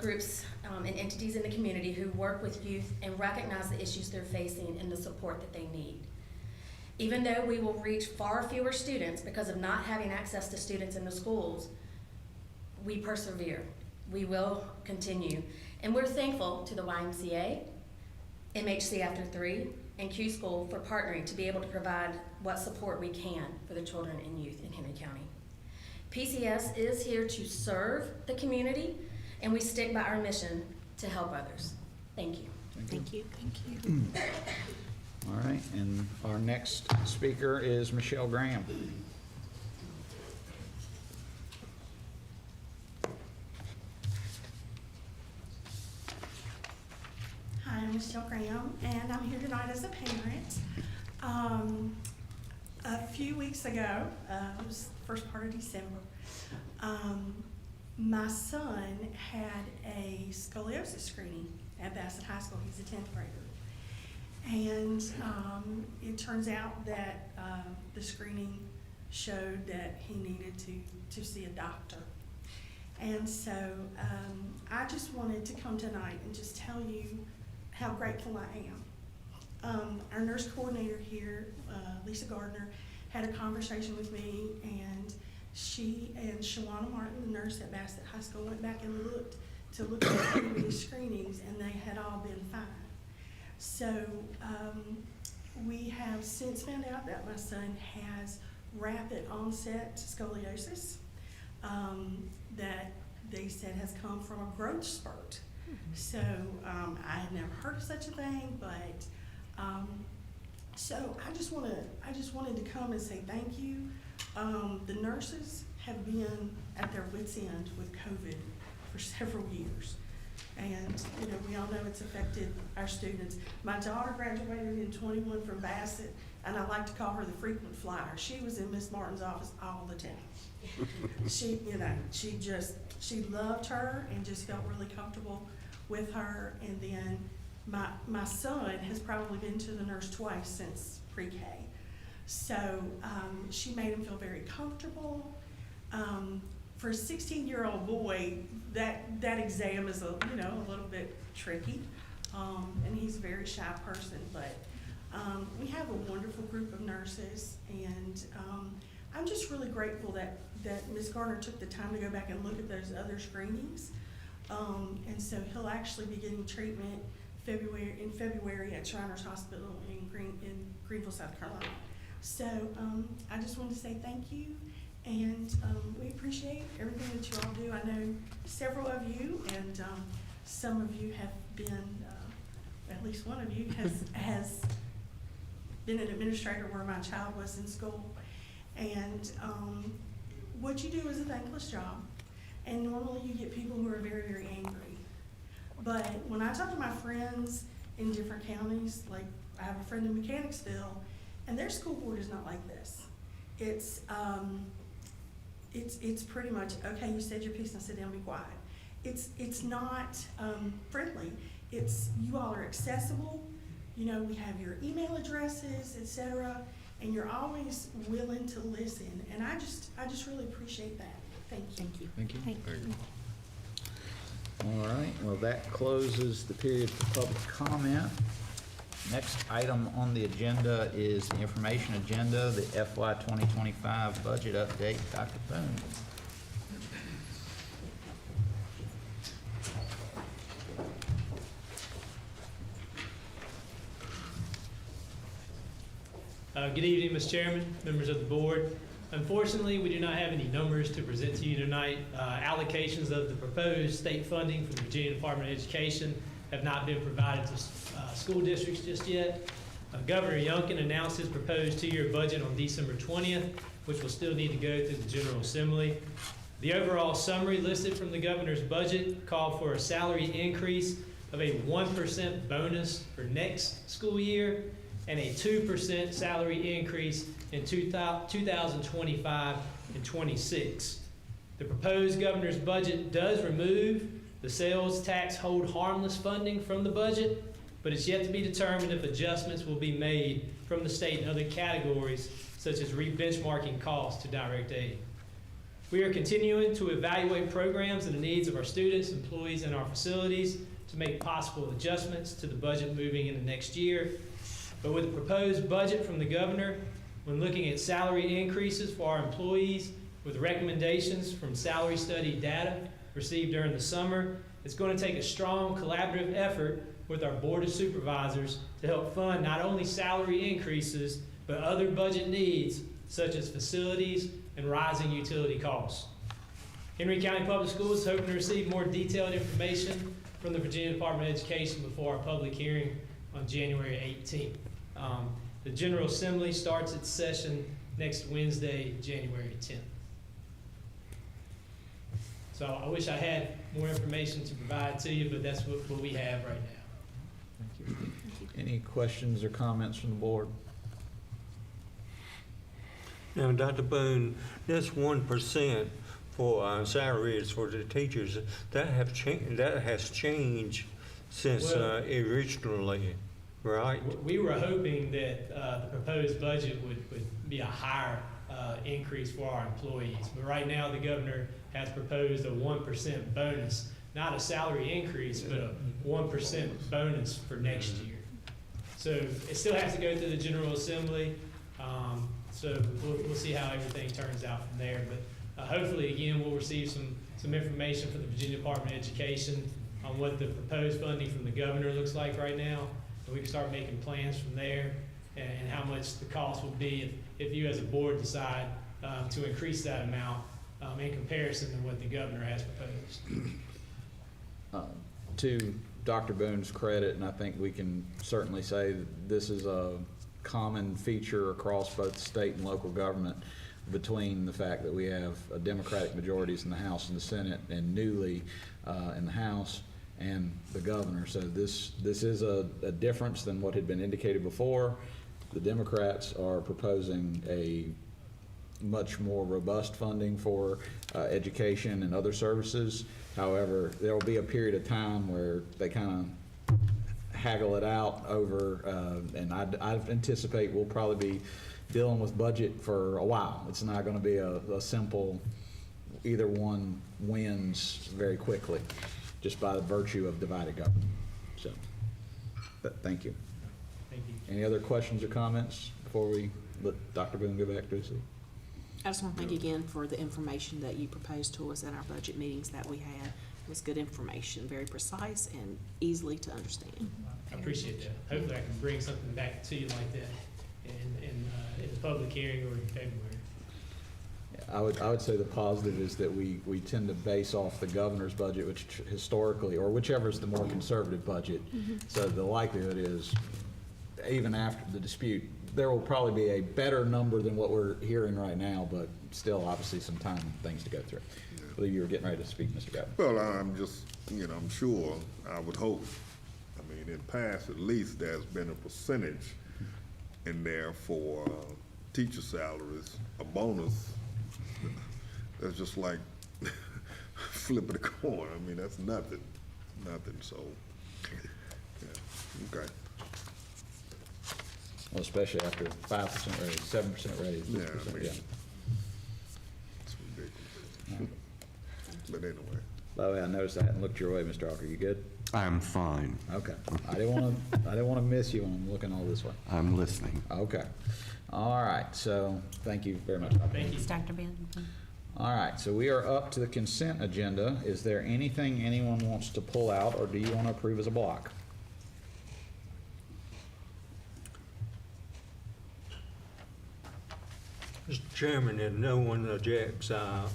groups and entities in the community who work with youth and recognize the issues they're facing and the support that they need. Even though we will reach far fewer students because of not having access to students in the schools, we persevere. We will continue. And we're thankful to the YMCA, MHC After 3, and Q School for partnering to be able to provide what support we can for the children and youth in Henry County. PCS is here to serve the community, and we stick by our mission to help others. Thank you. Thank you. Thank you. All right, and our next speaker is Michelle Graham. Hi, I'm Michelle Graham, and I'm here tonight as a parent. A few weeks ago, it was the first part of December, my son had a scoliosis screening at Bassett High School. He's a 10th grader. And it turns out that the screening showed that he needed to see a doctor. And so I just wanted to come tonight and just tell you how grateful I am. Our nurse coordinator here, Lisa Gardner, had a conversation with me, and she and Shawana Martin, the nurse at Bassett High School, went back and looked at the screenings, and they had all been fine. So we have since found out that my son has rapid onset scoliosis that they said has come from a growth spurt. So I had never heard of such a thing, but so I just wanted to come and say thank you. The nurses have been at their wits' end with COVID for several years. And, you know, we all know it's affected our students. My daughter graduated in 21 from Bassett, and I like to call her the frequent flyer. She was in Miss Martin's office all the time. She, you know, she loved her and just felt really comfortable with her. And then my son has probably been to the nurse twice since pre-K. So she made him feel very comfortable. For a 16-year-old boy, that exam is a little bit tricky, and he's a very shy person. But we have a wonderful group of nurses, and I'm just really grateful that Ms. Garner took the time to go back and look at those other screenings. And so he'll actually be getting treatment in February at Shriners Hospital in Greenville, South Carolina. So I just wanted to say thank you, and we appreciate everything that you all do. I know several of you, and some of you have been, at least one of you has been an administrator where my child was in school. And what you do is a thankless job, and normally you get people who are very, very angry. But when I talk to my friends in different counties, like I have a friend in Mechanicsville, and their school board is not like this. It's pretty much, okay, you said your piece, now sit down, be quiet. It's not friendly. It's, you all are accessible. You know, we have your email addresses, etc., and you're always willing to listen. And I just really appreciate that. Thank you. Thank you. Thank you. All right, well, that closes the period for public comment. Next item on the agenda is the information agenda, the FY 2025 budget update. Dr. Boone. Good evening, Mr. Chairman, members of the board. Unfortunately, we do not have any numbers to present to you tonight. Allocations of the proposed state funding from the Virginia Department of Education have not been provided to school districts just yet. Governor Youngkin announced his proposed two-year budget on December 20th, which will still need to go through the General Assembly. The overall summary listed from the governor's budget called for a salary increase of a 1% bonus for next school year and a 2% salary increase in 2025 and 26. The proposed governor's budget does remove the sales tax hold harmless funding from the budget, but it's yet to be determined if adjustments will be made from the state in other categories, such as re-benchmarking costs to direct aid. We are continuing to evaluate programs and the needs of our students, employees, and our facilities to make possible adjustments to the budget moving into next year. But with the proposed budget from the governor, when looking at salary increases for our employees with recommendations from salary study data received during the summer, it's going to take a strong collaborative effort with our Board of Supervisors to help fund not only salary increases, but other budget needs such as facilities and rising utility costs. Henry County Public Schools is hoping to receive more detailed information from the Virginia Department of Education before our public hearing on January 18th. The General Assembly starts its session next Wednesday, January 10th. So I wish I had more information to provide to you, but that's what we have right now. Thank you. Any questions or comments from the board? Now, Dr. Boone, this 1% for salaries for the teachers, that has changed since originally, right? We were hoping that the proposed budget would be a higher increase for our employees. But right now, the governor has proposed a 1% bonus, not a salary increase, but a 1% bonus for next year. So it still has to go through the General Assembly. So we'll see how everything turns out from there. But hopefully, again, we'll receive some information from the Virginia Department of Education on what the proposed funding from the governor looks like right now. And we can start making plans from there and how much the cost would be if you as a board decide to increase that amount in comparison to what the governor has proposed. To Dr. Boone's credit, and I think we can certainly say that this is a common feature across both state and local government between the fact that we have Democratic majorities in the House and the Senate and newly in the House and the governor. So this is a difference than what had been indicated before. The Democrats are proposing a much more robust funding for education and other services. However, there will be a period of time where they kind of haggle it out over, and I anticipate we'll probably be dealing with budget for a while. It's not going to be a simple either one wins very quickly, just by the virtue of divided government. So, but thank you. Thank you. Any other questions or comments before we let Dr. Boone go back to his seat? I just want to thank you again for the information that you proposed to us at our budget meetings that we had. It was good information, very precise and easily to understand. I appreciate that. Hopefully I can bring something back to you like that in the public hearing or in February. I would say the positive is that we tend to base off the governor's budget, which historically, or whichever is the more conservative budget. So the likelihood is, even after the dispute, there will probably be a better number than what we're hearing right now, but still obviously some time and things to go through. I believe you were getting ready to speak, Mr. Gavin. Well, I'm just, I'm sure, I would hope, I mean, in past, at least there's been a percentage in there for teacher salaries, a bonus. That's just like flipping a coin. I mean, that's nothing, so, yeah, okay. Well, especially after 5% raise, 7% raise, 6%, Yeah, I mean, yeah. it's ridiculous. But anyway. By the way, I noticed I hadn't looked your way, Mr. Walker. You good? I'm fine. Okay. I didn't want to miss you when I'm looking all this way. I'm listening. Okay. All right. So thank you very much, Dr. Thank you. Thanks, Dr. Ben. All right. So we are up to the consent agenda. Is there anything anyone wants to pull out, or do you want to approve as a block? Mr. Chairman, if no one objects, I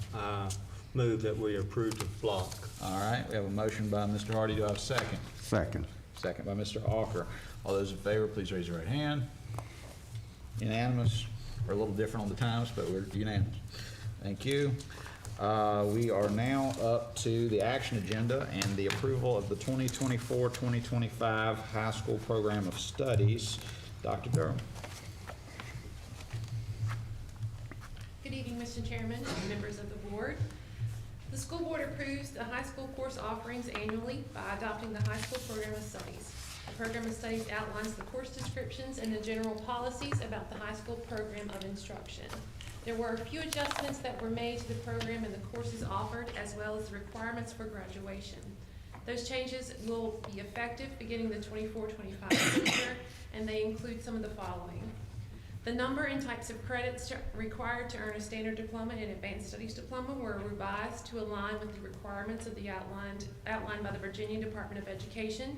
move that we approve the block. All right. We have a motion by Mr. Hardy. Do I have a second? Second. Second by Mr. Walker. All those in favor, please raise your right hand. Unanimous. We're a little different on the times, but we're unanimous. Thank you. We are now up to the action agenda and the approval of the 2024-2025 high school program of studies. Dr. Durham. Good evening, Mr. Chairman and members of the board. The school board approves the high school course offerings annually by adopting the high school program of studies. The program of studies outlines the course descriptions and the general policies about the high school program of instruction. There were a few adjustments that were made to the program and the courses offered, as well as the requirements for graduation. Those changes will be effective beginning the 24-25 school year, and they include some of the following. The number and types of credits required to earn a standard diploma and advanced studies diploma were revised to align with the requirements of the outlined by the Virginia Department of Education.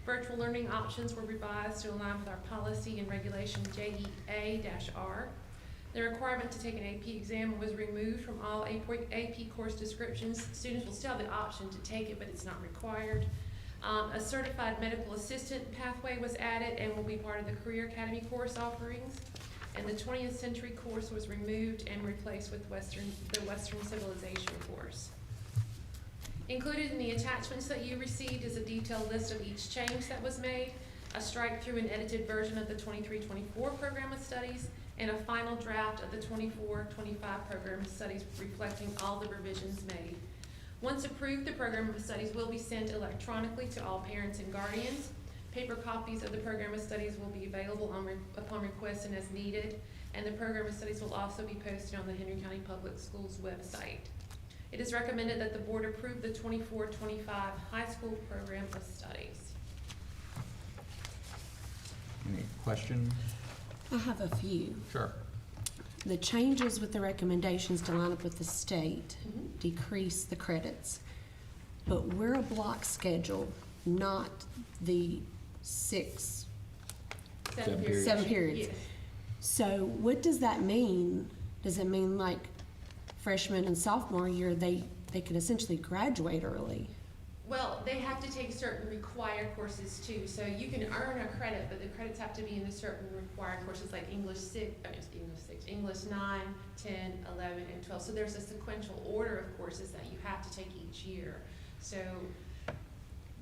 Virtual learning options were revised to align with our policy and regulation JEA-R. The requirement to take an AP exam was removed from all AP course descriptions. Students will still have the option to take it, but it's not required. A certified medical assistant pathway was added and will be part of the Career Academy course offerings. And the 20th century course was removed and replaced with the Western Civilization course. Included in the attachments that you received is a detailed list of each change that was made, a strike-through and edited version of the 23-24 program of studies, and a final draft of the 24-25 program of studies reflecting all the revisions made. Once approved, the program of studies will be sent electronically to all parents and guardians. Paper copies of the program of studies will be available upon request and as needed, and the program of studies will also be posted on the Henry County Public Schools website. It is recommended that the board approve the 24-25 high school program of studies. Any questions? I have a few. Sure. The changes with the recommendations to line up with the state decrease the credits, but we're a block schedule, not the Seven periods. seven periods. Yes. So what does that mean? Does it mean like freshman and sophomore year, they could essentially graduate early? Well, they have to take certain required courses too. So you can earn a credit, but the credits have to be in the certain required courses like English 9, 10, 11, and 12. So there's a sequential order of courses that you have to take each year. So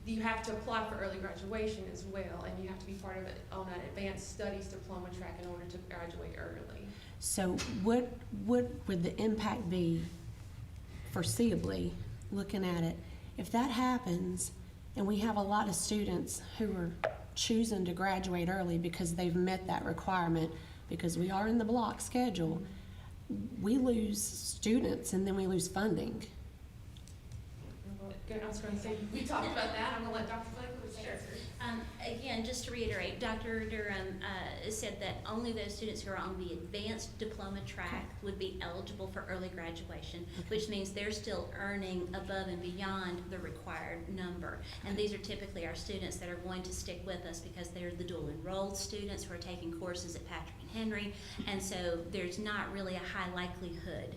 you have to apply for early graduation as well, and you have to be part of it on an advanced studies diploma track in order to graduate early. So what would the impact be foreseeably, looking at it, if that happens and we have a lot of students who are choosing to graduate early because they've met that requirement, because we are in the block schedule, we lose students and then we lose funding. I was going to say, we talked about that. I'm going to let Dr. Blakely answer. Again, just to reiterate, Dr. Durham said that only those students who are on the advanced diploma track would be eligible for early graduation, which means they're still earning above and beyond the required number. And these are typically our students that are going to stick with us because they're the dual enrolled students who are taking courses at Patrick and Henry, and so there's not really a high likelihood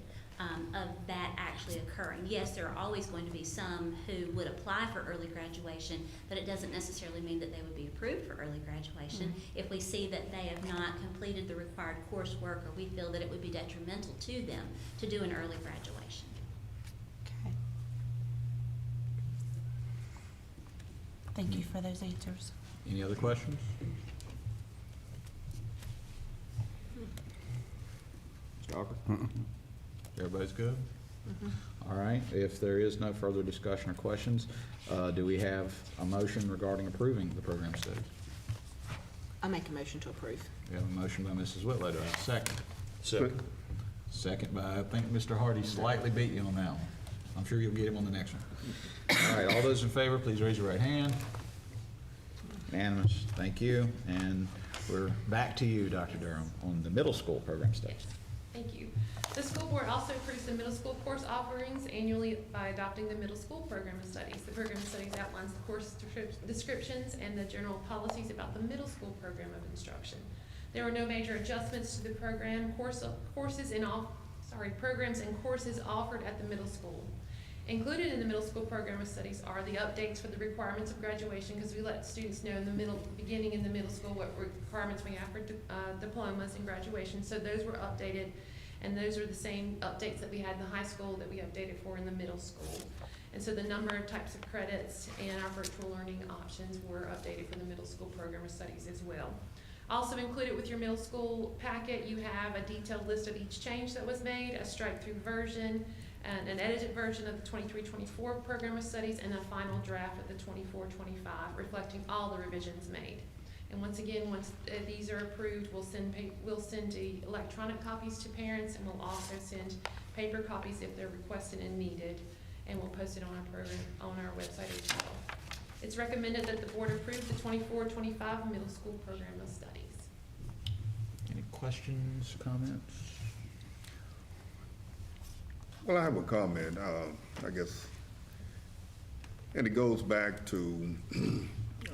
of that actually occurring. Yes, there are always going to be some who would apply for early graduation, but it doesn't necessarily mean that they would be approved for early graduation. If we see that they have not completed the required coursework, or we feel that it would be detrimental to them to do an early graduation. Okay. Thank you for those answers. Any other questions? Mr. Hawker? Everybody's good? All right, if there is no further discussion or questions, do we have a motion regarding approving the program studies? I'll make a motion to approve. We have a motion by Mrs. Whitlow. Do I have a second? Second. Second by, I think Mr. Hardy slightly beat you on that one. I'm sure you'll get him on the next one. All right, all those in favor, please raise your right hand. Unanimous, thank you. And we're back to you, Dr. Durham, on the middle school program studies. Thank you. The school board also approves the middle school course offerings annually by adopting the middle school program of studies. The program of studies outlines the course descriptions and the general policies about the middle school program of instruction. There were no major adjustments to the program, programs and courses offered at the middle school. Included in the middle school program of studies are the updates for the requirements of graduation, because we let students know in the beginning in the middle school what requirements we have for diplomas and graduation. So those were updated, and those are the same updates that we had in the high school that we updated for in the middle school. And so the number of types of credits and our virtual learning options were updated for the middle school program of studies as well. Also included with your middle school packet, you have a detailed list of each change that was made, a strike-through version, and an edited version of the 23-24 program of studies, and a final draft of the 24-25, reflecting all the revisions made. And once again, once these are approved, we'll send the electronic copies to parents, and we'll also send paper copies if they're requested and needed, and we'll post it on our program on our website as well. It's recommended that the board approve the 24-25 middle school program of studies. Any questions, comments? Well, I have a comment, I guess, and it goes back to,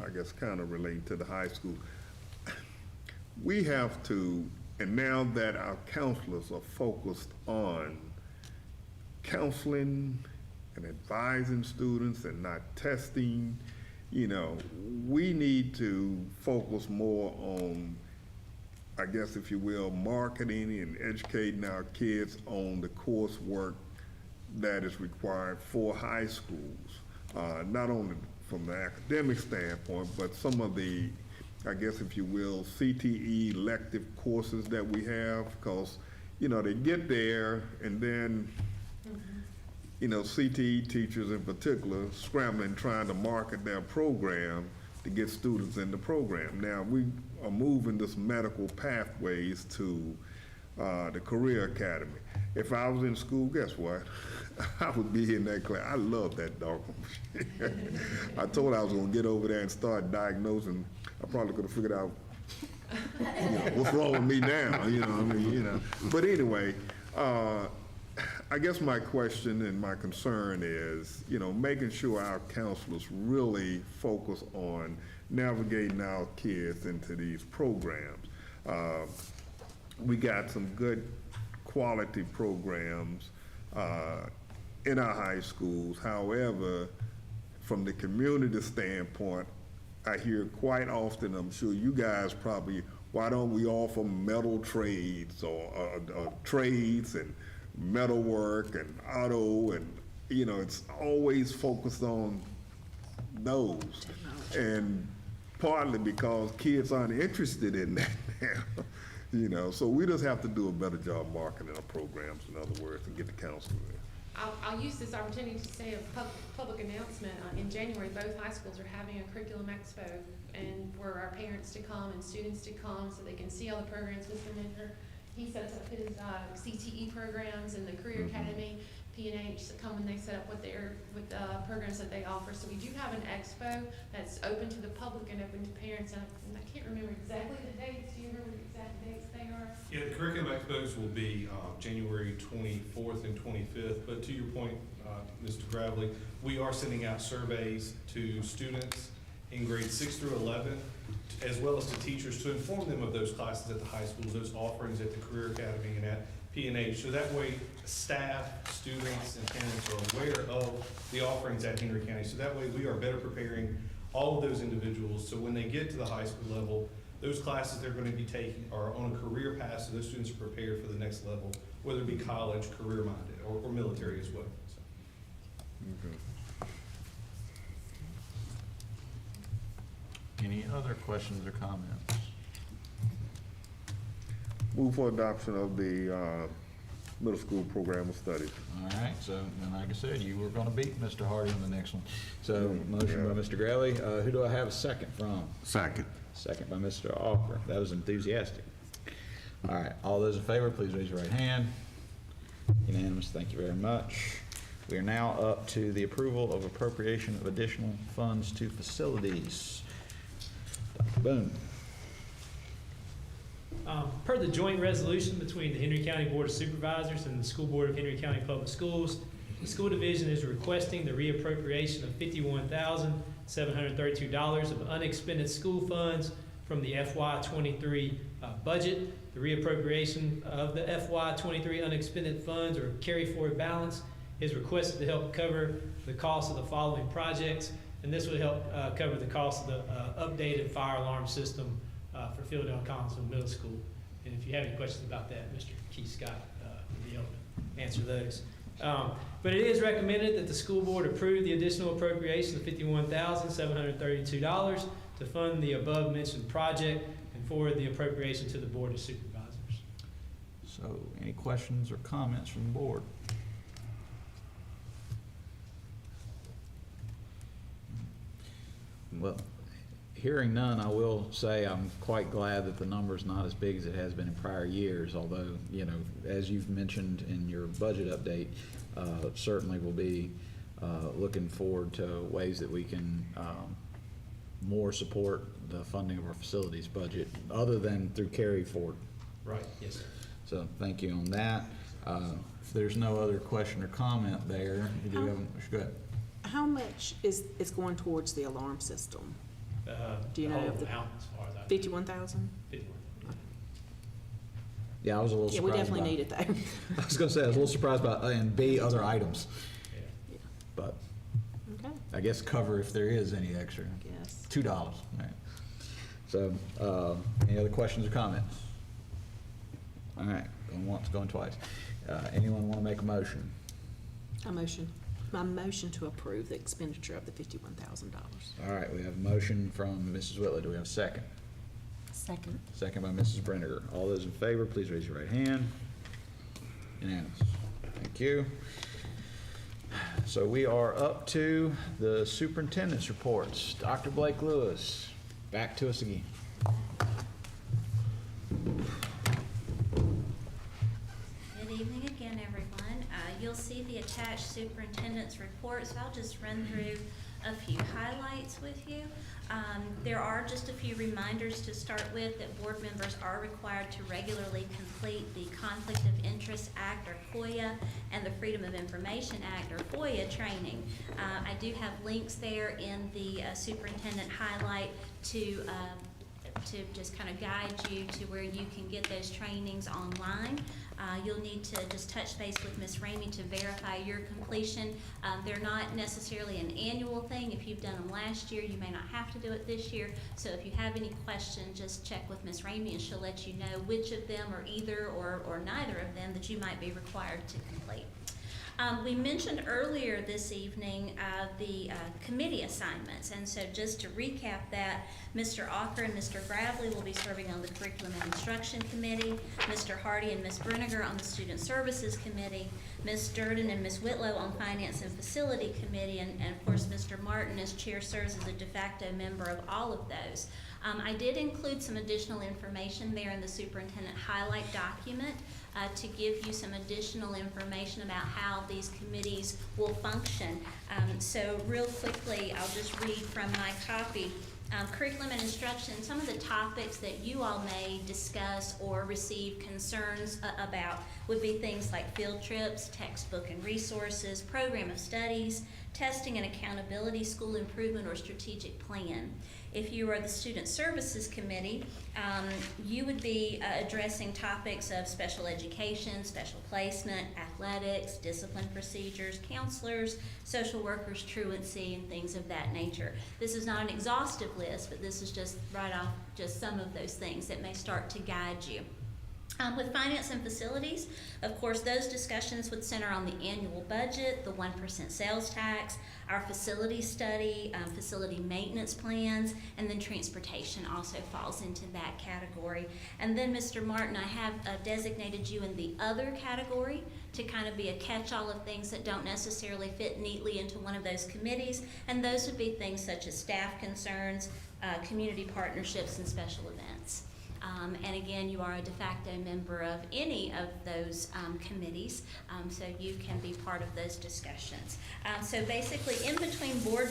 I guess, kind of relating to the high school. We have to, and now that our counselors are focused on counseling and advising students and not testing, we need to focus more on, I guess, if you will, marketing and educating our kids on the coursework that is required for high schools, not only from the academic standpoint, but some of the, I guess, if you will, CTE elective courses that we have, because, they get there and then, CTE teachers in particular scrambling trying to market their program to get students in the program. Now, we are moving this medical pathways to the Career Academy. If I was in school, guess what? I would be in that class. I love that dog. I told I was going to get over there and start diagnosing. I probably could have figured out what's wrong with me now, But anyway, I guess my question and my concern is, making sure our counselors really focus on navigating our kids into these programs. We got some good quality programs in our high schools. However, from the community standpoint, I hear quite often, I'm sure you guys probably, why don't we offer metal trades or trades and metalwork and auto, and it's always focused on those. And partly because kids aren't interested in that now. You know, so we just have to do a better job marketing our programs, in other words, and get the counselor there. I'll use this opportunity to say a public announcement. In January, both high schools are having a curriculum expo, and for our parents to come and students to come so they can see all the programs. Mr. Minter, he sets up his CTE programs and the Career Academy, P&H come when they set up with programs that they offer. So we do have an expo that's open to the public and open to parents. And I can't remember exactly the dates. Do you remember the exact dates they are? Yeah, the curriculum expos will be January 24th and 25th. But to your point, Mr. Gravely, we are sending out surveys to students in grades 6 through 11, as well as to teachers to inform them of those classes at the high schools, those offerings at the Career Academy and at P&H. So that way, staff, students, and parents are aware of the offerings at Henry County. So that way, we are better preparing all of those individuals. So when they get to the high school level, those classes they're going to be taking are on a career path, so those students are prepared for the next level, whether it be college, career-minded, or military as well. So. Any other questions or comments? Move for adoption of the middle school program of studies. All right, so, and like I said, you were gonna beat Mr. Hardy on the next one. So, motion by Mr. Gralley. Who do I have a second from? Second. Second by Mr. Alker. That was enthusiastic. All right, all those in favor, please raise your right hand. Unanimous, thank you very much. We are now up to the approval of appropriation of additional funds to facilities. Dr. Boone. Per the joint resolution between the Henry County Board of Supervisors and the School Board of Henry County Public Schools, the school division is requesting the reappropriation of $51,732 of unexpended school funds from the FY23 budget. The reappropriation of the FY23 unexpended funds or carry forward balance is requested to help cover the cost of the following projects, and this would help cover the cost of the updated fire alarm system for Philadelphia Collinsville Middle School. And if you have any questions about that, Mr. Keith Scott will be able to answer those. But it is recommended that the school board approve the additional appropriation of $51,732 to fund the above mentioned project and forward the appropriation to the Board of Supervisors. So, any questions or comments from the board? Well, hearing none, I will say I'm quite glad that the number's not as big as it has been in prior years, although, you know, as you've mentioned in your budget update, certainly we'll be looking forward to ways that we can more support the funding of our facilities budget, other than through carry forward. Right, yes, sir. So thank you on that. If there's no other question or comment there, go ahead. How much is going towards the alarm system? Do you know? Whole amount as far as I know. 51,000? 51. Yeah, I was a little surprised. Yeah, we definitely need it though. I was gonna say, I was a little surprised about, and B, other items. Yeah. But Okay. I guess cover if there is any extra. Yes. $2, all right. So, any other questions or comments? All right, going once, going twice. Anyone wanna make a motion? My motion to approve the expenditure of the $51,000. All right, we have a motion from Mrs. Whitley. Do we have a second? Second. Second by Mrs. Brenniger. All those in favor, please raise your right hand. Unanimous. Thank you. So we are up to the superintendent's reports. Dr. Blake Lewis, back to us again. Good evening again, everyone. You'll see the attached superintendent's report, so I'll just run through a few highlights with you. There are just a few reminders to start with that board members are required to regularly complete the Conflict of Interest Act, or FOIA, and the Freedom of Information Act, or FOIA, training. I do have links there in the superintendent highlight to just kind of guide you to where you can get those trainings online. You'll need to just touch base with Ms. Ramey to verify your completion. They're not necessarily an annual thing. If you've done them last year, you may not have to do it this year. So if you have any questions, just check with Ms. Ramey and she'll let you know which of them, or either or neither of them, that you might be required to complete. We mentioned earlier this evening the committee assignments, and so just to recap that, Mr. Ocker and Mr. Gravely will be serving on the Curriculum and Instruction Committee, Mr. Hardy and Ms. Brenniger on the Student Services Committee, Ms. Durden and Ms. Whitlow on Finance and Facility Committee, and of course Mr. Martin as chair serves as a de facto member of all of those. I did include some additional information there in the superintendent highlight document to give you some additional information about how these committees will function. So real quickly, I'll just read from my copy. Curriculum and instruction, some of the topics that you all may discuss or receive concerns about would be things like field trips, textbook and resources, program of studies, testing and accountability, school improvement, or strategic plan. If you are the Student Services Committee, you would be addressing topics of special education, special placement, athletics, discipline procedures, counselors, social workers, truancy, and things of that nature. This is not an exhaustive list, but this is just right off just some of those things that may start to guide you. With finance and facilities, of course, those discussions would center on the annual budget, the 1% sales tax, our facility study, facility maintenance plans, and then transportation also falls into that category. And then, Mr. Martin, I have designated you in the other category to kind of be a catch-all of things that don't necessarily fit neatly into one of those committees, and those would be things such as staff concerns, community partnerships, and special events. And again, you are a de facto member of any of those committees, so you can be part of those discussions. So basically, in between board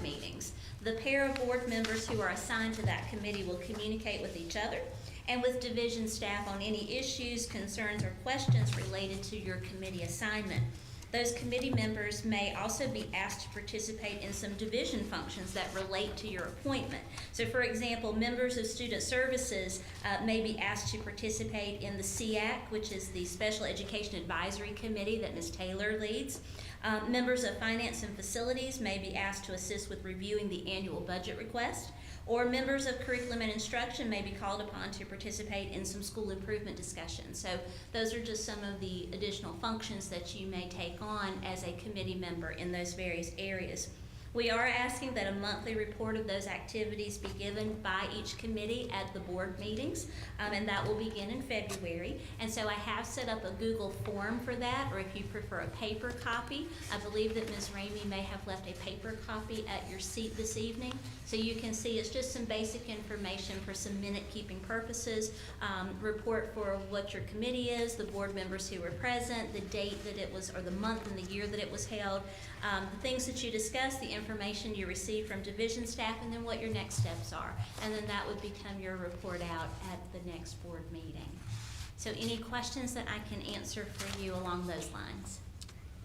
meetings, the pair of board members who are assigned to that committee will communicate with each other and with division staff on any issues, concerns, or questions related to your committee assignment. Those committee members may also be asked to participate in some division functions that relate to your appointment. So for example, members of Student Services may be asked to participate in the SEAC, which is the Special Education Advisory Committee that Ms. Taylor leads. Members of Finance and Facilities may be asked to assist with reviewing the annual budget request. Or members of Curriculum and Instruction may be called upon to participate in some school improvement discussions. So those are just some of the additional functions that you may take on as a committee member in those various areas. We are asking that a monthly report of those activities be given by each committee at the board meetings, and that will begin in February. And so I have set up a Google form for that, or if you prefer a paper copy, I believe that Ms. Ramey may have left a paper copy at your seat this evening. So you can see it's just some basic information for some minute-keeping purposes, report for what your committee is, the board members who were present, the date that it was, or the month and the year that it was held, the things that you discussed, the information you received from division staff, and then what your next steps are. And then that would become your report out at the next board meeting. So any questions that I can answer for you along those lines?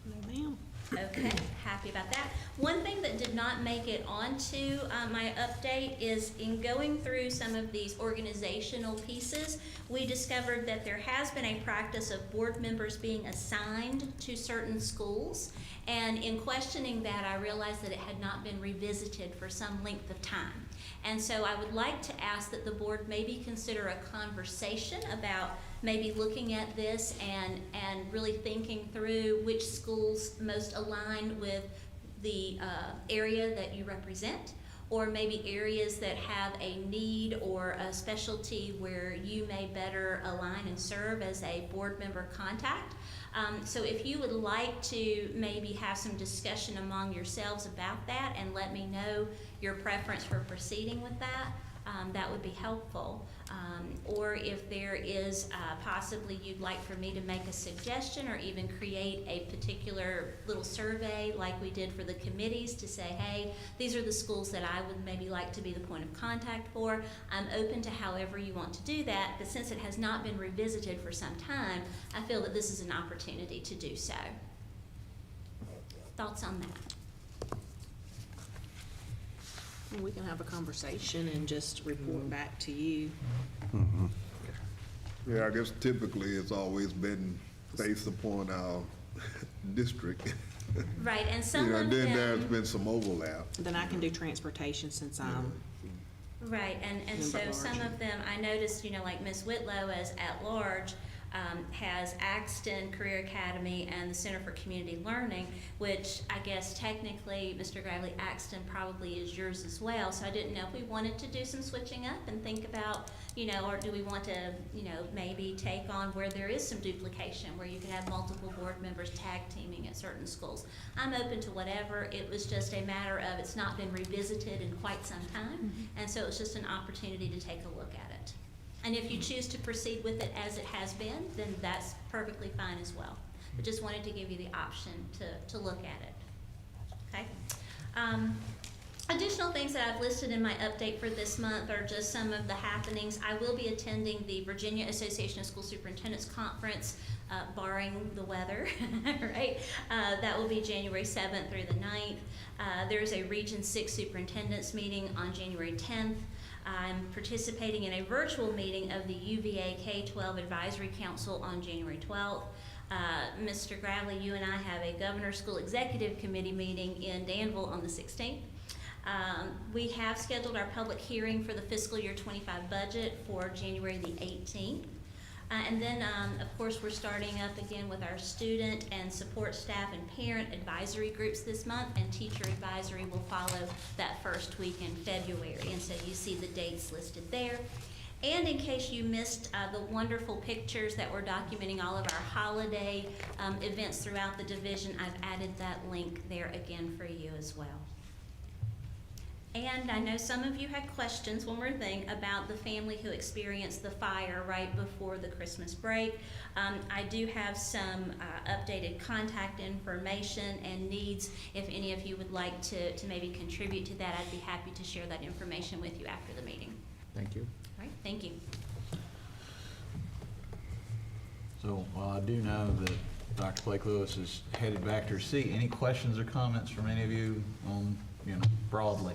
No, ma'am. Okay, happy about that. One thing that did not make it onto my update is in going through some of these organizational pieces, we discovered that there has been a practice of board members being assigned to certain schools. And in questioning that, I realized that it had not been revisited for some length of time. And so I would like to ask that the board maybe consider a conversation about maybe looking at this and really thinking through which schools most align with the area that you represent, or maybe areas that have a need or a specialty where you may better align and serve as a board member contact. So if you would like to maybe have some discussion among yourselves about that and let me know your preference for proceeding with that, that would be helpful. Or if there is possibly you'd like for me to make a suggestion or even create a particular little survey like we did for the committees to say, hey, these are the schools that I would maybe like to be the point of contact for. I'm open to however you want to do that, but since it has not been revisited for some time, I feel that this is an opportunity to do so. Thoughts on that? We can have a conversation and just report back to you. Mhm. Yeah, I guess typically it's always been based upon our district. Right, and some of And then them, there's been some overlap. Then I can do transportation since I'm right, and so member some large. of them, I noticed, like Ms. Whitlow as at large, has Axton Career Academy and the Center for Community Learning, which I guess technically, Mr. Gravely, Axton probably is yours as well. So I didn't know if we wanted to do some switching up and think about, or do we want to, maybe take on where there is some duplication, where you could have multiple board members tag teaming at certain schools. I'm open to whatever. It was just a matter of it's not been revisited in quite some time, and so it was just an opportunity to take a look at it. And if you choose to proceed with it as it has been, then that's perfectly fine as well. But just wanted to give you the option to look at it. Okay. Additional things that I've listed in my update for this month are just some of the happenings. I will be attending the Virginia Association of School Superintendents Conference, barring the weather, right? That will be January 7th through the 9th. There's a Region 6 Superintendents meeting on January 10th. I'm participating in a virtual meeting of the UVA K-12 Advisory Council on January 12th. Mr. Gravely, you and I have a Governor's School Executive Committee meeting in Danville on the 16th. We have scheduled our public hearing for the fiscal year 25 budget for January the 18th. And then, of course, we're starting up again with our student and support staff and parent advisory groups this month, and teacher advisory will follow that first week in February. And so you see the dates listed there. And in case you missed the wonderful pictures that we're documenting all of our holiday events throughout the division, I've added that link there again for you as well. And I know some of you had questions, one more thing, about the family who experienced the fire right before the Christmas break. I do have some updated contact information and needs. If any of you would like to maybe contribute to that, I'd be happy to share that information with you after the meeting. Thank you. All right, thank you. So I do know that Dr. Blake Lewis is headed back to her seat. Any questions or comments from any of you on, broadly?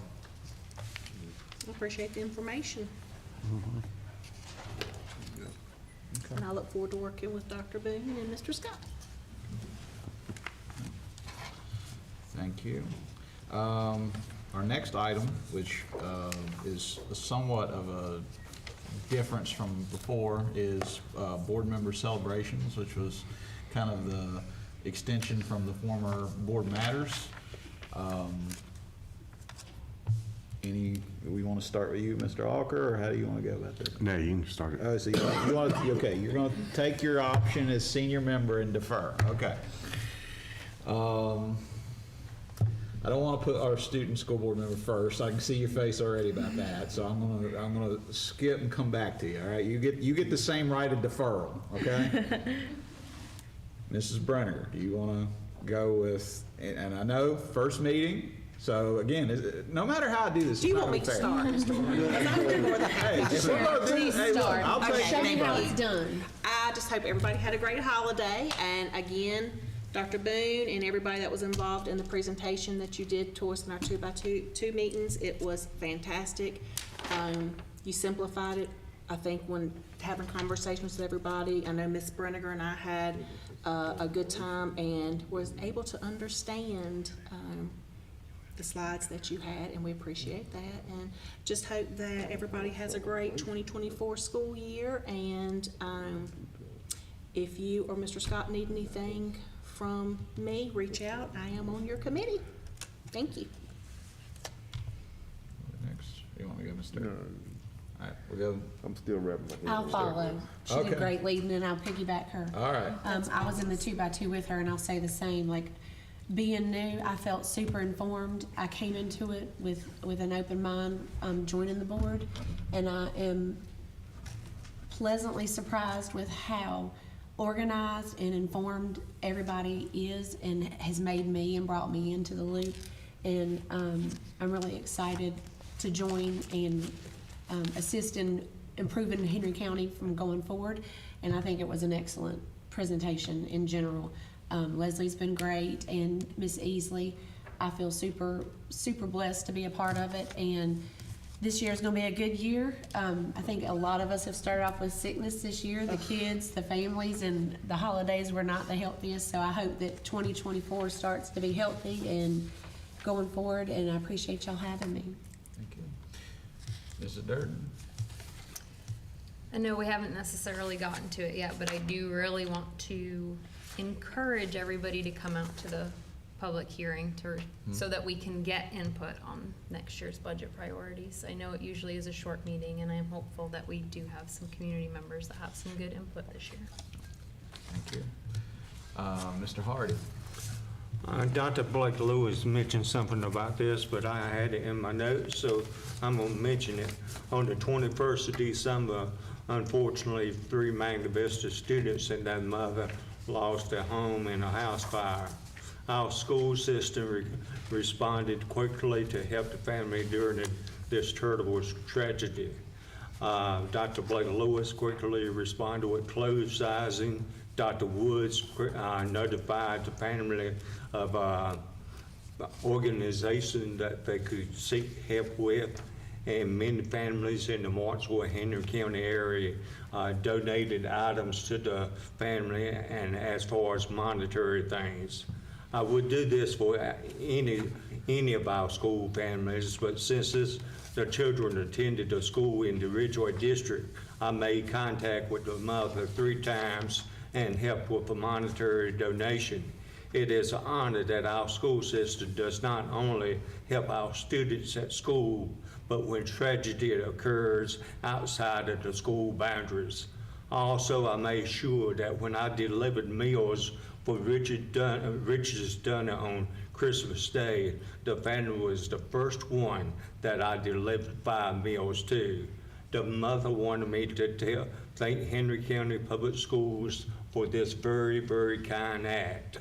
I appreciate the information. Okay. And I look forward to working with Dr. Boone and Mr. Scott. Thank you. Our next item, which is somewhat of a difference from before, is board member celebrations, which was kind of the extension from the former board matters. We want to start with you, Mr. Alker, or how do you want to go about this? No, you can start it. Oh, so okay, you're going to take your option as senior member and defer. Okay. I don't want to put our student school board member first. I can see your face already about that, so I'm gonna skip and come back to you. All right, you get the same right of deferral. Okay. Mrs. Brenner, do you want to go with? And I know first meeting. So again, no matter how I do this, do you want me to start, Mr. Warren? Because I'm more than happy to share. Please start. I'll take Show me how anybody. it's done. I just hope everybody had a great holiday, and again, Dr. Boone and everybody that was involved in the presentation that you did to us in our 2x2 meetings, it was fantastic. You simplified it. I think when having conversations with everybody, I know Ms. Brenniger and I had a good time and was able to understand the slides that you had, and we appreciate that, and just hope that everybody has a great 2024 school year. And if you or Mr. Scott need anything from me, reach out. I am on your committee. Thank you. Next, you want me to go, Mr. No. All right, we'll go. I'm still wrapping my head. I'll follow. She Okay. did great leading, and I'll piggyback her. All right. I was in the 2x2 with her, and I'll say the same. Like, being new, I felt super informed. I came into it with an open mind, joining the board, and I am pleasantly surprised with how organized and informed everybody is, and has made me and brought me into the loop. And I'm really excited to join and assist in improving Henry County from going forward. And I think it was an excellent presentation in general. Leslie's been great, and Miss Easley. I feel super, super blessed to be a part of it, and this year is going to be a good year. I think a lot of us have started off with sickness this year, the kids, the families, and the holidays were not the healthiest, so I hope that 2024 starts to be healthy and going forward, and I appreciate y'all having me. Thank you. Mrs. Durden. I know we haven't necessarily gotten to it yet, but I do really want to encourage everybody to come out to the public hearing so that we can get input on next year's budget priorities. I know it usually is a short meeting, and I'm hopeful that we do have some community members that have some good input this year. Thank you. Mr. Hardy. Dr. Blake Lewis mentioned something about this, but I had it in my notes, so I'm gonna mention it. On the 21st of December, unfortunately, 3 Magna Vista students and their mother lost their home in a house fire. Our school system responded quickly to help the family during this terrible tragedy. Dr. Blake Lewis quickly responded with clothes sizing. Dr. Woods notified the family of organization that they could seek help with, and many families in the Martinsville, Henry County area donated items to the family, and as far as monetary things. I would do this for any of our school families, but since the children attended the school in the Ridgeway district, I made contact with the mother 3 times and helped with a monetary donation. It is an honor that our school system does not only help our students at school, but when tragedy occurs outside of the school boundaries. Also, I made sure that when I delivered meals for Richard's Dunner on Christmas Day, the family was the first one that I delivered 5 meals to. The mother wanted me to thank Henry County Public Schools for this very, very kind act.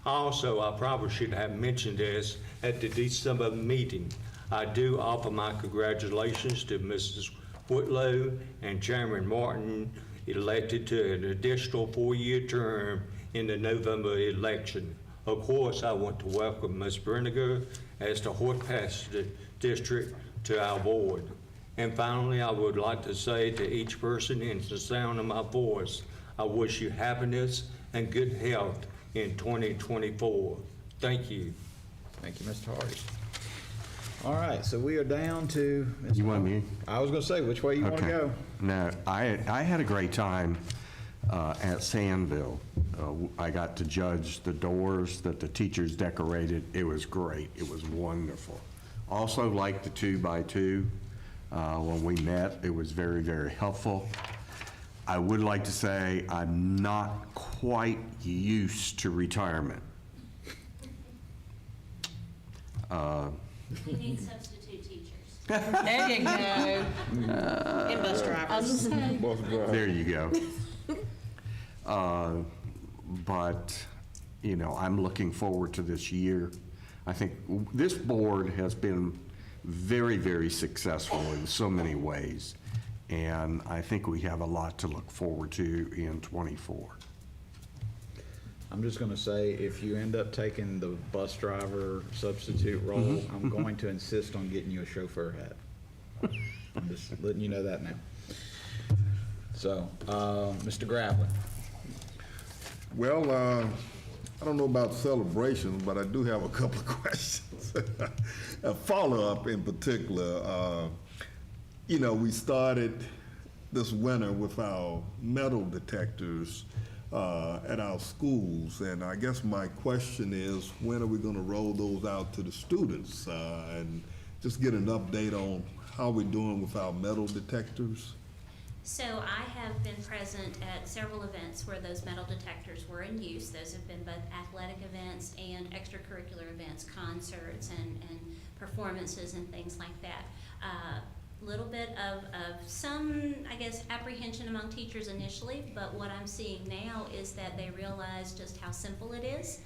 Also, I probably should have mentioned this at the December meeting. I do offer my congratulations to Mrs. Whitlow and Chairman Martin, elected to an additional 4-year term in the November election. Of course, I want to welcome Ms. Brenniger as the Horse Pasture District to our board. And finally, I would like to say to each person in the sound of my voice, I wish you happiness and good health in 2024. Thank you. Thank you, Mr. Hardy. All right, so we are down to. You want me? I was going to say, which way you want to go? No, I had a great time at Sandville. I got to judge the doors that the teachers decorated. It was great. It was wonderful. Also liked the 2x2. When we met, it was very, very helpful. I would like to say I'm not quite used to retirement. We need substitute teachers. There you go. And bus drivers. There you go. But, you know, I'm looking forward to this year. I think this board has been very, very successful in so many ways. And I think we have a lot to look forward to in '24. I'm just going to say, if you end up taking the bus driver substitute role, I'm going to insist on getting you a chauffeur hat. I'm just letting you know that now. So, Mr. Gravlin. Well, I don't know about celebrations, but I do have a couple of questions. A follow-up in particular. You know, we started this winter with our metal detectors at our schools, and I guess my question is, when are we going to roll those out to the students and just get an update on how we're doing with our metal detectors? So I have been present at several events where those metal detectors were in use. Those have been both athletic events and extracurricular events, concerts and performances and things like that. Little bit of some, I guess, apprehension among teachers initially, but what I'm seeing now is that they realize just how simple it is.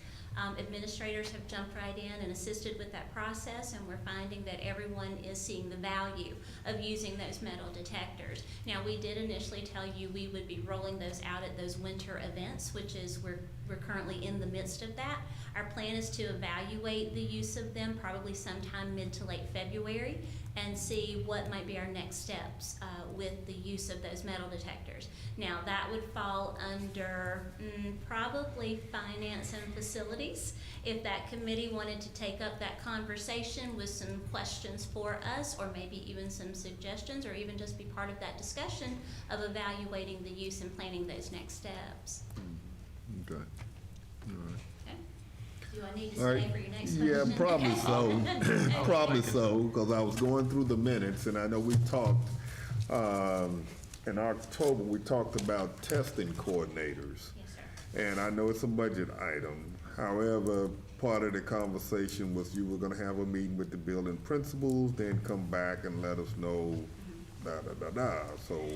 Administrators have jumped right in and assisted with that process, and we're finding that everyone is seeing the value of using those metal detectors. Now, we did initially tell you we would be rolling those out at those winter events, which is we're currently in the midst of that. Our plan is to evaluate the use of them probably sometime mid to late February, and see what might be our next steps with the use of those metal detectors. Now, that would fall under probably finance and facilities. If that committee wanted to take up that conversation with some questions for us, or maybe even some suggestions, or even just be part of that discussion of evaluating the use and planning those next steps. Okay. All right. Do I need to All stay right. for your next Yeah, question? probably so. Probably so, because I was going through the minutes, and I know we talked, in October, we talked about testing coordinators. Yes, sir. And I know it's a budget item. However, part of the conversation was you were gonna have a meeting with the building principals, then come back and let us know, da-da-da-da. So,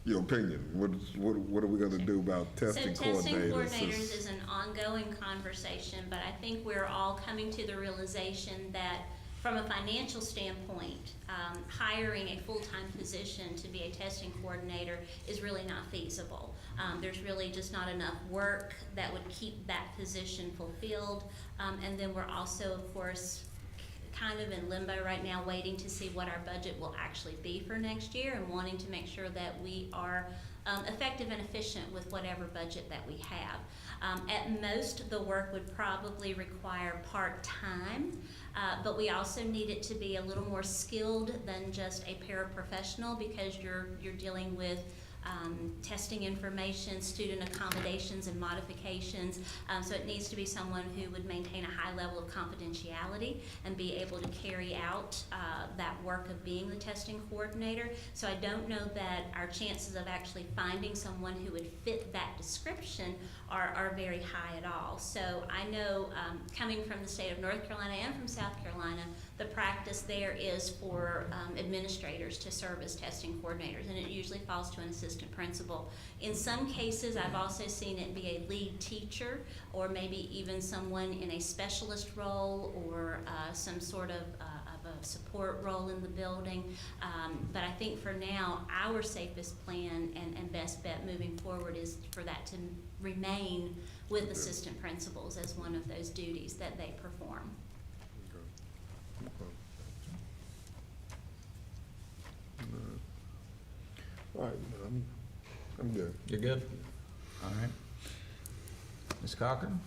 your opinion, what are we gonna do about testing So testing coordinators? coordinators is an ongoing conversation, but I think we're all coming to the realization that from a financial standpoint, hiring a full-time position to be a testing coordinator is really not feasible. There's really just not enough work that would keep that position fulfilled. And then we're also, of course, kind of in limbo right now, waiting to see what our budget will actually be for next year, and wanting to make sure that we are effective and efficient with whatever budget that we have. At most, the work would probably require part-time, but we also need it to be a little more skilled than just a paraprofessional, because you're dealing with testing information, student accommodations and modifications. So it needs to be someone who would maintain a high level of confidentiality and be able to carry out that work of being the testing coordinator. So I don't know that our chances of actually finding someone who would fit that description are very high at all. So I know, coming from the state of North Carolina and from South Carolina, the practice there is for administrators to serve as testing coordinators, and it usually falls to an assistant principal. In some cases, I've also seen it be a lead teacher, or maybe even someone in a specialist role, or some sort of a support role in the building. But I think for now, our safest plan and best bet moving forward is for that to remain with assistant principals as one of those duties that they perform. All right, I'm good. You're good? All right. Ms. Cochran?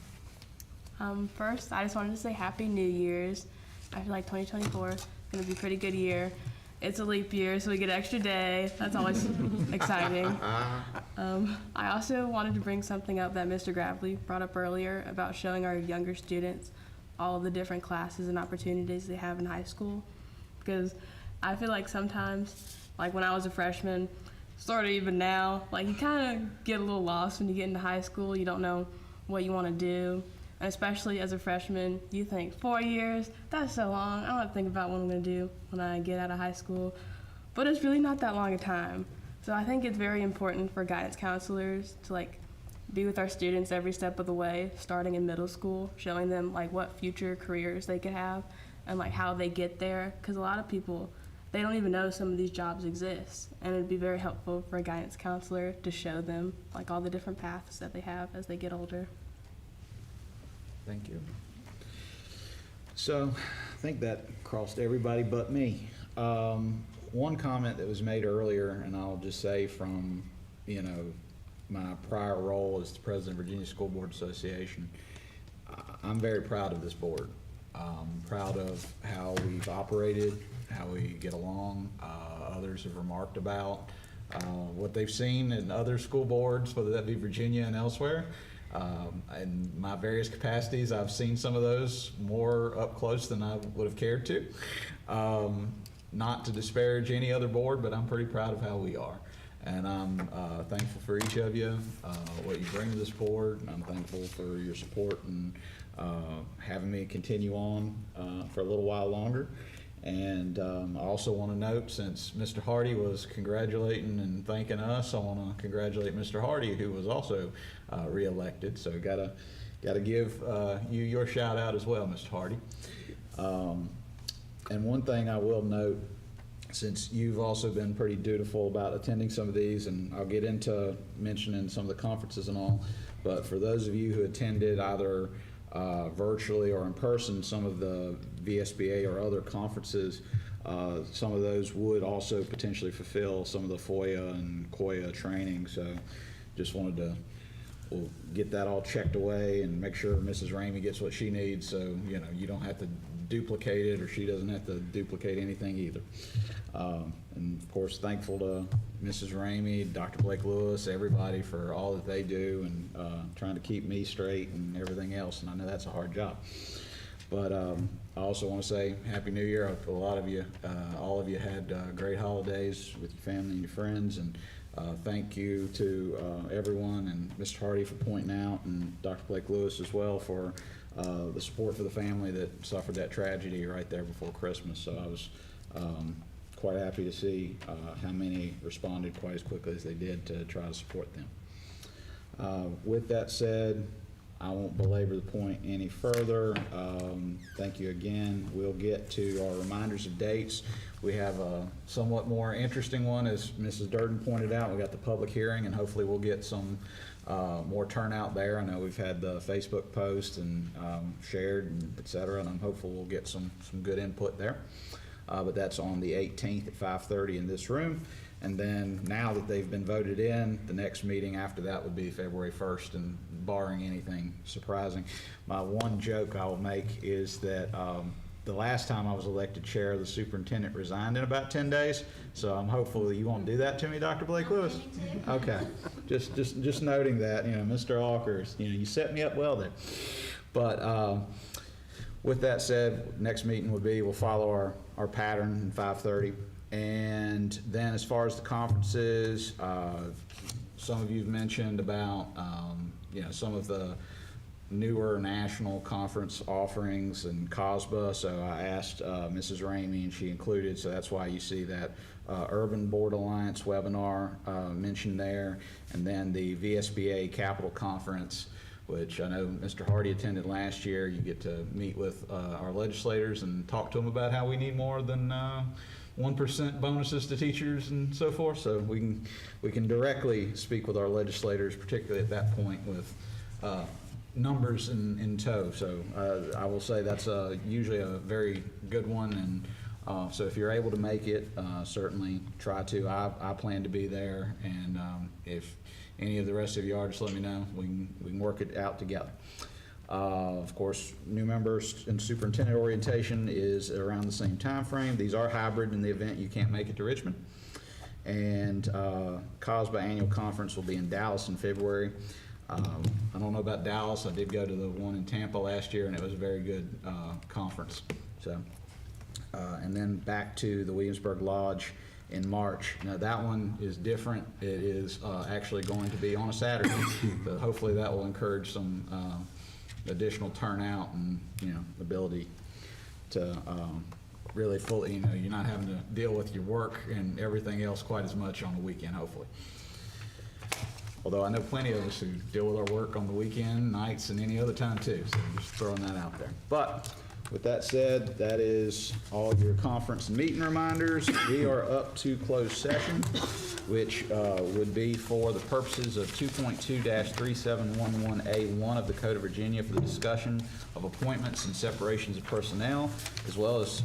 First, I just wanted to say Happy New Year's. I feel like 2024 is going to be a pretty good year. It's a leap year, so we get an extra day. That's always exciting. I also wanted to bring something up that Mr. Gravely brought up earlier about showing our younger students all of the different classes and opportunities they have in high school. Because I feel like sometimes, like when I was a freshman, sort of even now, like you kind of get a little lost when you get into high school. You don't know what you want to do. And especially as a freshman, you think 4 years, that's so long. I don't have to think about what I'm going to do when I get out of high school. But it's really not that long a time. So I think it's very important for guidance counselors to like be with our students every step of the way, starting in middle school, showing them like what future careers they could have and like how they get there. Because a lot of people, they don't even know some of these jobs exist. And it'd be very helpful for a guidance counselor to show them like all the different paths that they have as they get older. Thank you. So I think that crossed everybody but me. One comment that was made earlier, and I'll just say from, my prior role as the president of Virginia School Board Association, I'm very proud of this board. Proud of how we've operated, how we get along. Others have remarked about what they've seen in other school boards, whether that be Virginia and elsewhere. In my various capacities, I've seen some of those more up close than I would have cared to. Not to disparage any other board, but I'm pretty proud of how we are. And I'm thankful for each of you, what you bring to this board. I'm thankful for your support and having me continue on for a little while longer. And I also want to note, since Mr. Hardy was congratulating and thanking us, I want to congratulate Mr. Hardy, who was also re-elected. So gotta give you your shout out as well, Mr. Hardy. And one thing I will note, since you've also been pretty dutiful about attending some of these, and I'll get into mentioning some of the conferences and all, but for those of you who attended either virtually or in person some of the VSBA or other conferences. Some of those would also potentially fulfill some of the FOIA and COIA training. So just wanted to we'll get that all checked away and make sure Mrs. Ramey gets what she needs, so you don't have to duplicate it, or she doesn't have to duplicate anything either. And of course, thankful to Mrs. Ramey, Dr. Blake Lewis, everybody for all that they do and trying to keep me straight and everything else. And I know that's a hard job. But I also want to say Happy New Year. I hope a lot of you, all of you had great holidays with your family and your friends. And thank you to everyone and Mr. Hardy for pointing out, and Dr. Blake Lewis as well for the support for the family that suffered that tragedy right there before Christmas. So I was quite happy to see how many responded quite as quickly as they did to try to support them. With that said, I won't belabor the point any further. Thank you again. We'll get to our reminders of dates. We have a somewhat more interesting one, as Mrs. Durden pointed out. We got the public hearing, and hopefully we'll get some more turnout there. I know we've had the Facebook post and shared, and et cetera, and I'm hopeful we'll get some good input there. But that's on the 18th at 5:30 in this room. And then now that they've been voted in, the next meeting after that would be February 1st, and barring anything surprising. My one joke I will make is that the last time I was elected chair, the superintendent resigned in about 10 days. So I'm hopeful that you won't do that to me, Dr. Blake Lewis. Okay, just noting that, Mr. Alkers, you set me up well there. But with that said, next meeting would be, we'll follow our pattern in 5:30. And then as far as the conferences, some of you've mentioned about, some of the newer national conference offerings and COSBA. So I asked Mrs. Ramey, and she included, so that's why you see that Urban Board Alliance webinar mentioned there. And then the VSBA Capital Conference, which I know Mr. Hardy attended last year. You get to meet with our legislators and talk to them about how we need more than 1% bonuses to teachers and so forth. So we can directly speak with our legislators, particularly at that point with numbers in tow. So I will say that's usually a very good one. And so if you're able to make it, certainly try to. I plan to be there, and if any of the rest of you are, just let me know. We can work it out together. Of course, new members and superintendent orientation is around the same time frame. These are hybrid in the event you can't make it to Richmond. And COSBA annual conference will be in Dallas in February. I don't know about Dallas. I did go to the one in Tampa last year, and it was a very good conference. So, and then back to the Williamsburg Lodge in March. Now that one is different. It is actually going to be on a Saturday. So hopefully that will encourage some additional turnout and ability to really fully, you're not having to deal with your work and everything else quite as much on the weekend, hopefully. Although I know plenty of us who deal with our work on the weekend, nights, and any other time too, so just throwing that out there. But with that said, that is all of your conference and meeting reminders. We are up to closed session, which would be for the purposes of 2.2-3711A1 of the Code of Virginia for the discussion of appointments and separations of personnel, as well as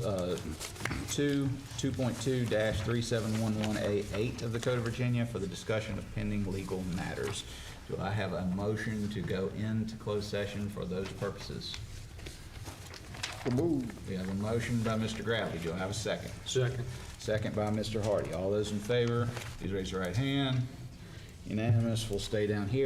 2.2-3711A8 of the Code of Virginia for the discussion of pending legal matters. Do I have a motion to go into closed session for those purposes? We have a motion by Mr. Gravely. Do I have a second? Second. Second by Mr. Hardy. All those in favor, please raise your right hand. Unanimous. We'll stay down here.